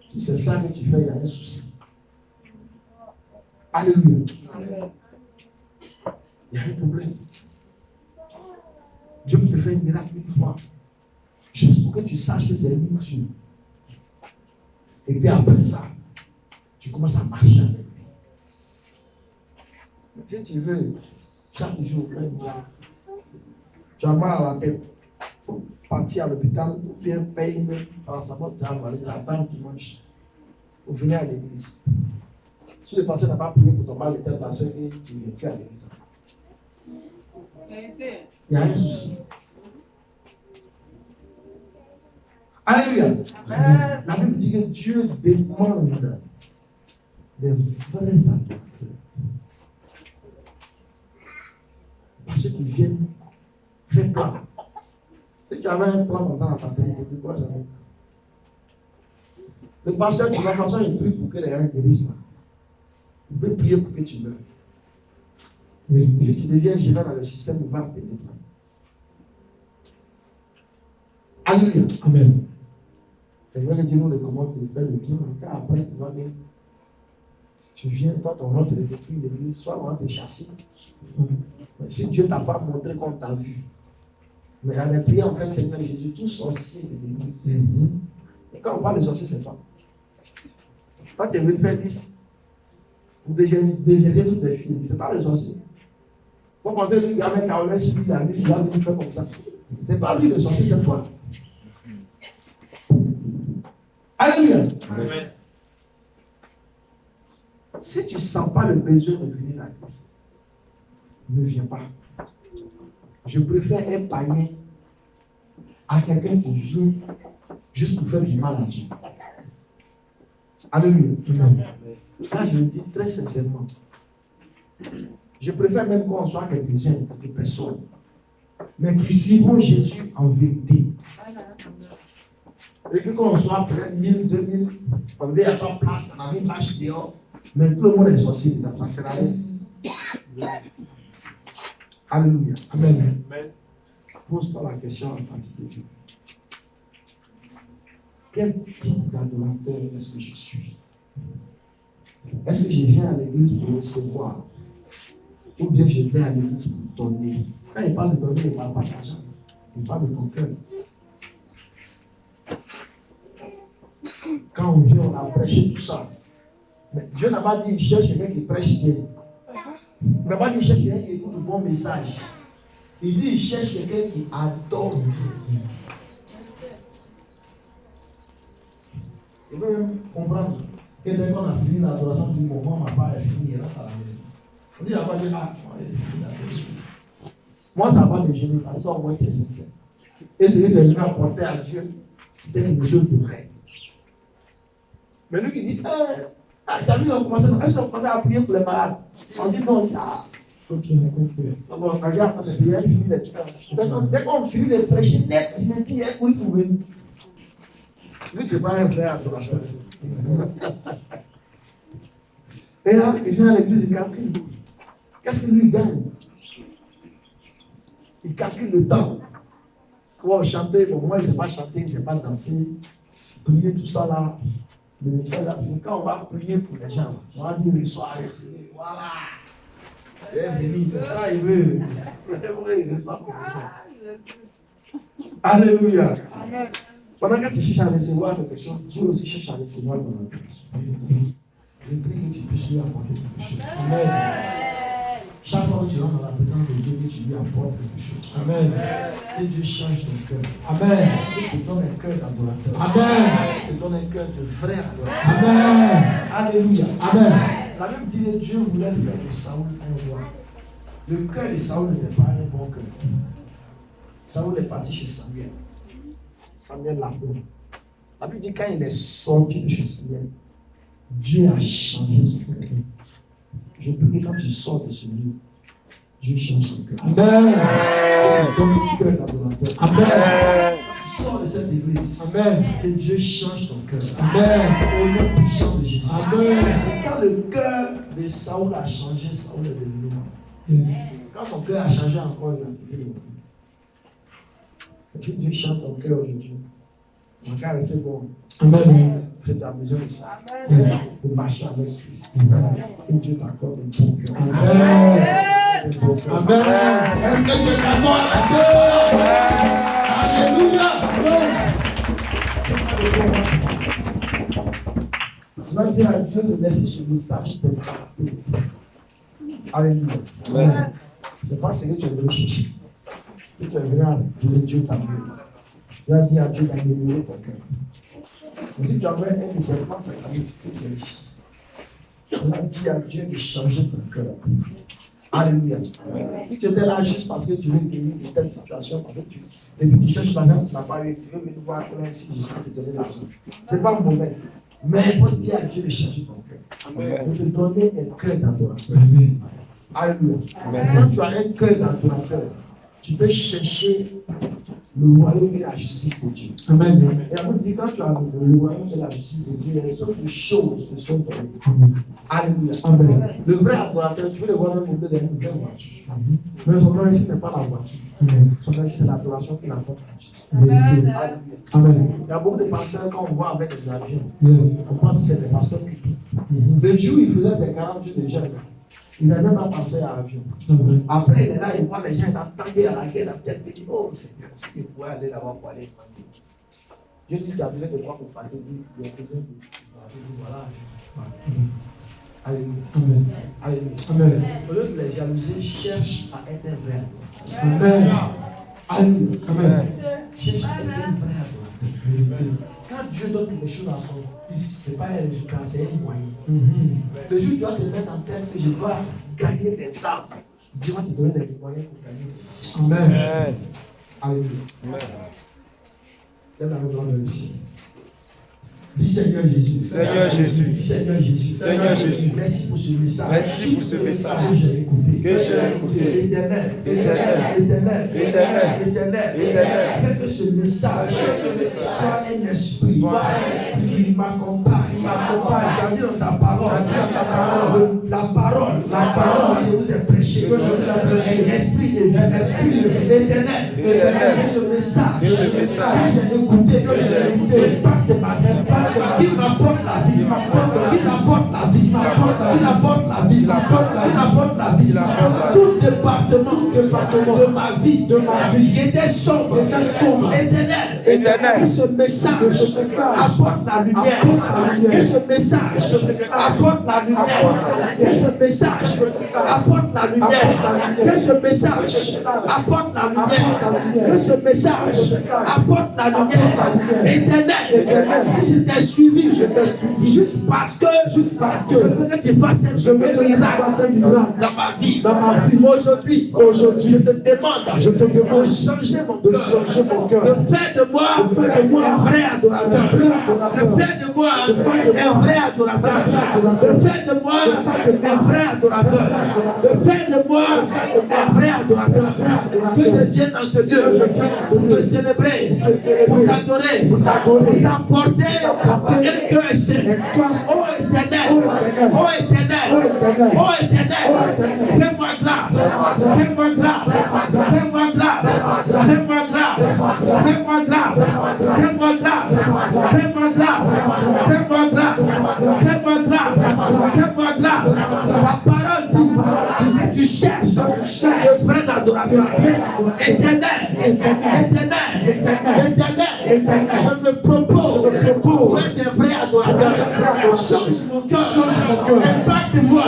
Si c'est ça que tu fais, il y a un souci. Alléluia. Il y a un problème. Dieu peut te faire un miracle une fois. Juste pour que tu saches que c'est lui Dieu. Et puis après ça, tu commences à marcher avec lui. Si tu veux, chaque jour, faire un miracle, tu as mal à la tête, partir à l'hôpital, ou bien payer une paracetamol, tu attends dimanche. Vous venez à l'église. Si le pasteur n'a pas prié pour ton mal de tête, la soeur, tu ne viens plus à l'église. Il y a un souci. Alléluia. La Bible dit que Dieu demande des vrais adorateurs. Parce qu'ils viennent faire plan. Si tu avais un plan dans ta tête, pourquoi jamais? Le pasteur, de toute façon, il prie pour que les gens guérissent. Il peut prier pour que tu meurs. Oui. Et que tu deviens gênant dans le système, il va payer. Alléluia. Amen. C'est vrai que Dieu nous recommence de faire le bien, car après, tu viens, toi, ton rôle, c'est de détruire l'église, soit on va te chasser. Mais si Dieu ne t'a pas montré qu'on t'a vu, mais avec prière, en fait, Seigneur Jésus, tout sorcier de l'église. Et quand on parle de sorcier, c'est toi. Toi, tu veux faire 10. Vous déjeuner toutes les filles. C'est pas le sorcier. Vous pensez que lui, avec Caroline, si lui, il a vu, il va venir faire comme ça. C'est pas lui le sorcier, c'est toi. Alléluia. Amen. Si tu ne sens pas le besoin de venir à Christ, ne viens pas. Je préfère un panier à quelqu'un qui vient juste pour faire du mal à Dieu. Alléluia. Là, je le dis très sincèrement. Je préfère même qu'on soit quelques-uns, quelques personnes, mais qui suivront Jésus en vérité. Et que quand on soit peut-être 1000, 2000, on ne a pas de place, on a une marche dehors, mais tout le monde est sorcier, ça sert à rien. Alléluia. Amen. Pose-toi la question en partie de Dieu. Quel type d'adorateur est-ce que je suis? Est-ce que je viens à l'église pour recevoir? Ou bien je viens à l'église pour donner? Quand il parle de donner, il ne parle pas d'argent. Il parle de ton cœur. Quand on vient, on a prêché tout ça. Mais Dieu n'a pas dit il cherche quelqu'un qui prêche bien. Il n'a pas dit il cherche quelqu'un qui écoute le bon message. Il dit il cherche quelqu'un qui adore Dieu. Il veut même comprendre que dès qu'on a fini l'adoration, du moment, ma part est finie, il rentre à la maison. On dit, il n'a pas dit, moi, ça va me gêner parce que toi, au moins, tu es sincère. Et ce que tu es venu apporter à Dieu, c'était quelque chose de vrai. Mais lui qui dit, t'as vu, est-ce qu'on commence à prier pour les malades? On dit non, ok. Donc, on regarde, on a bien fini les trucs. Dès qu'on finit les prêcher, net, tu me dis, où il faut venir. Lui, c'est pas un vrai adorateur. Et là, il vient à l'église, il calcule. Qu'est-ce que lui gagne? Il calcule le temps. Pour chanter, bon, moi, il ne sait pas chanter, il ne sait pas danser. Prier, tout ça là. Le message là, quand on va prier pour les gens, on va dire le soir, voilà. Il est venu, c'est ça, il veut. Il reçoit pour les gens. Alléluia. Amen. Pendant que tu cherches à recevoir quelque chose, Dieu aussi cherche à recevoir ton adoration. Je prie que tu puisses lui apporter quelque chose. Amen. Chaque fois que tu rentres dans la présence de Dieu, que tu lui apportes quelque chose. Amen. Que Dieu change ton cœur. Amen. Que te donne un cœur d'adorateur. Amen. Que te donne un cœur de vrai adorateur. Amen. Alléluia. Amen. La même dit que Dieu voulait faire de Saoul un roi. Le cœur de Saoul n'était pas un bon cœur. Saoul est parti chez Samuel. Samuel l'a pris. La Bible dit quand il est sorti de chez Samuel, Dieu a changé son cœur. Je prie que quand tu sors de ce lieu, Dieu change ton cœur. Amen. Donne ton cœur d'adorateur. Amen. Tu sors de cette église. Amen. Que Dieu change ton cœur. Amen. Au nom puissant de Jésus. Amen. Et quand le cœur de Saoul a changé, Saoul est devenu mort. Quand son cœur a changé encore, il a quitté le monde. Que Dieu change ton cœur aujourd'hui. Mon cœur est bon. Amen. Que tu as besoin de ça. Amen. Pour marcher avec Christ. Que Dieu t'accorde un bon cœur. Amen. Amen. Est-ce que tu es d'accord avec ça? Alléluia. Tu vas dire à Dieu de laisser ce message te frapper. Alléluia. Amen. C'est pas ce que tu es venu chercher. Que tu es venu à Dieu t'améliorer. Tu vas dire à Dieu d'améliorer ton cœur. Mais si tu avais un de ses plans, c'est quand même tu es ici. On a dit à Dieu de changer ton cœur. Alléluia. Si tu étais là juste parce que tu veux guérir de telle situation, parce que depuis tu cherches l'argent, tu n'as pas eu, tu veux venir voir si je vais te donner l'argent. Ce n'est pas mauvais. Mais il faut dire à Dieu de changer ton cœur. De te donner un cœur d'adorateur. Alléluia. Quand tu as un cœur d'adorateur, tu peux chercher le royaume et la justice de Dieu. Amen. Et après, quand tu as le royaume et la justice de Dieu, il y a une sorte de choses qui sont données. Alléluia. Amen. Le vrai adorateur, tu veux le voir même au lieu d'une vraie voiture. Mais son nom ici n'est pas la voiture. Son nom ici, c'est l'adoration qu'il apporte à Dieu. Amen. Amen. Il y a beaucoup de pasteurs, quand on voit avec des avions, on pense que c'est des pasteurs qui. Le jour où il faisait ses 40 jours de jeûne, il n'a même pas pensé à l'avion. Après, il est là, il voit les gens attendus à la guerre, la tête, il dit, oh Seigneur, si il pouvait aller là-bas pour aller demander. Dieu dit, tu as besoin de quoi pour passer, il y a besoin de voilà. Alléluia. Alléluia. Amen. Au lieu que les jalousies cherchent à être un vrai adorateur. Amen. Amen. Cherche à être un vrai adorateur. Quand Dieu donne quelque chose à son fils, ce n'est pas un résultat, c'est un moyen. Le jour où tu vas te mettre en tête que je dois gagner des âmes, Dieu va te donner des moyens pour gagner des âmes. Amen. Alléluia. Amen. Lève la main dans le ciel. Dis Seigneur Jésus. Seigneur Jésus. Seigneur Jésus. Seigneur Jésus. Merci pour ce message. Merci pour ce message que j'ai écouté. que j'ai écouté. Éternel. Éternel. Éternel. Éternel. Éternel. Éternel. Fais que ce message soit un esprit. Qui m'accompagne. Qui m'accompagne. Tu as dit dans ta parole. La parole que vous avez prêchée. Éternel, que ce message, que j'ai écouté, impacte ma vie, qui m'apporte la vie, qui m'apporte la vie, qui m'apporte la vie, qui m'apporte la vie, tout département de ma vie, qui était sombre, éternel, que ce message apporte la lumière, que ce message apporte la lumière, que ce message apporte la lumière, que ce message apporte la lumière, que ce message apporte la lumière. Éternel, si je t'ai suivi, juste parce que je veux que tu fasses un miracle dans ma vie. Aujourd'hui, je te demande de changer mon cœur, de faire de moi un vrai adorateur, de faire de moi un vrai adorateur, de faire de moi un vrai adorateur, de faire de moi un vrai adorateur, que je vienne dans ce lieu pour te célébrer, pour t'adorer, pour t'apporter un cœur saint. Oh éternel, oh éternel, oh éternel, fais-moi grâce, fais-moi grâce, fais-moi grâce, fais-moi grâce, fais-moi grâce, fais-moi grâce, fais-moi grâce, fais-moi grâce, fais-moi grâce, fais-moi grâce. La parole dit, tu cherches le vrai adorateur. Éternel, éternel, éternel, je me propose pour être un vrai adorateur. Change mon cœur, impacte-moi,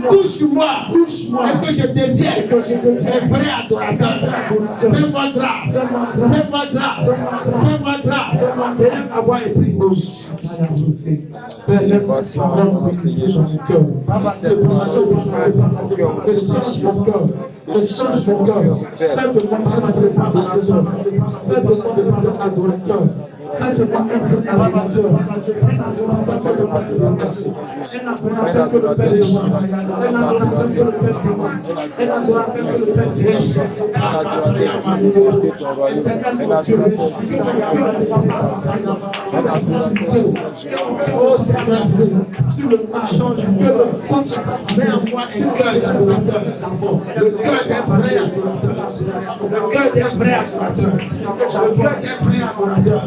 touche-moi, et que je devienne un vrai adorateur. Fais-moi grâce, fais-moi grâce, fais-moi grâce. Et laisse avoir et prie. Père, lève mon Seigneur, dans son cœur. Change mon cœur. Fais de moi un adorateur. Fais de moi un adorateur. Oh Seigneur, tu me changes, mets en moi un cœur d'adorateur, le cœur d'un vrai adorateur, le cœur d'un vrai adorateur, le cœur d'un vrai adorateur.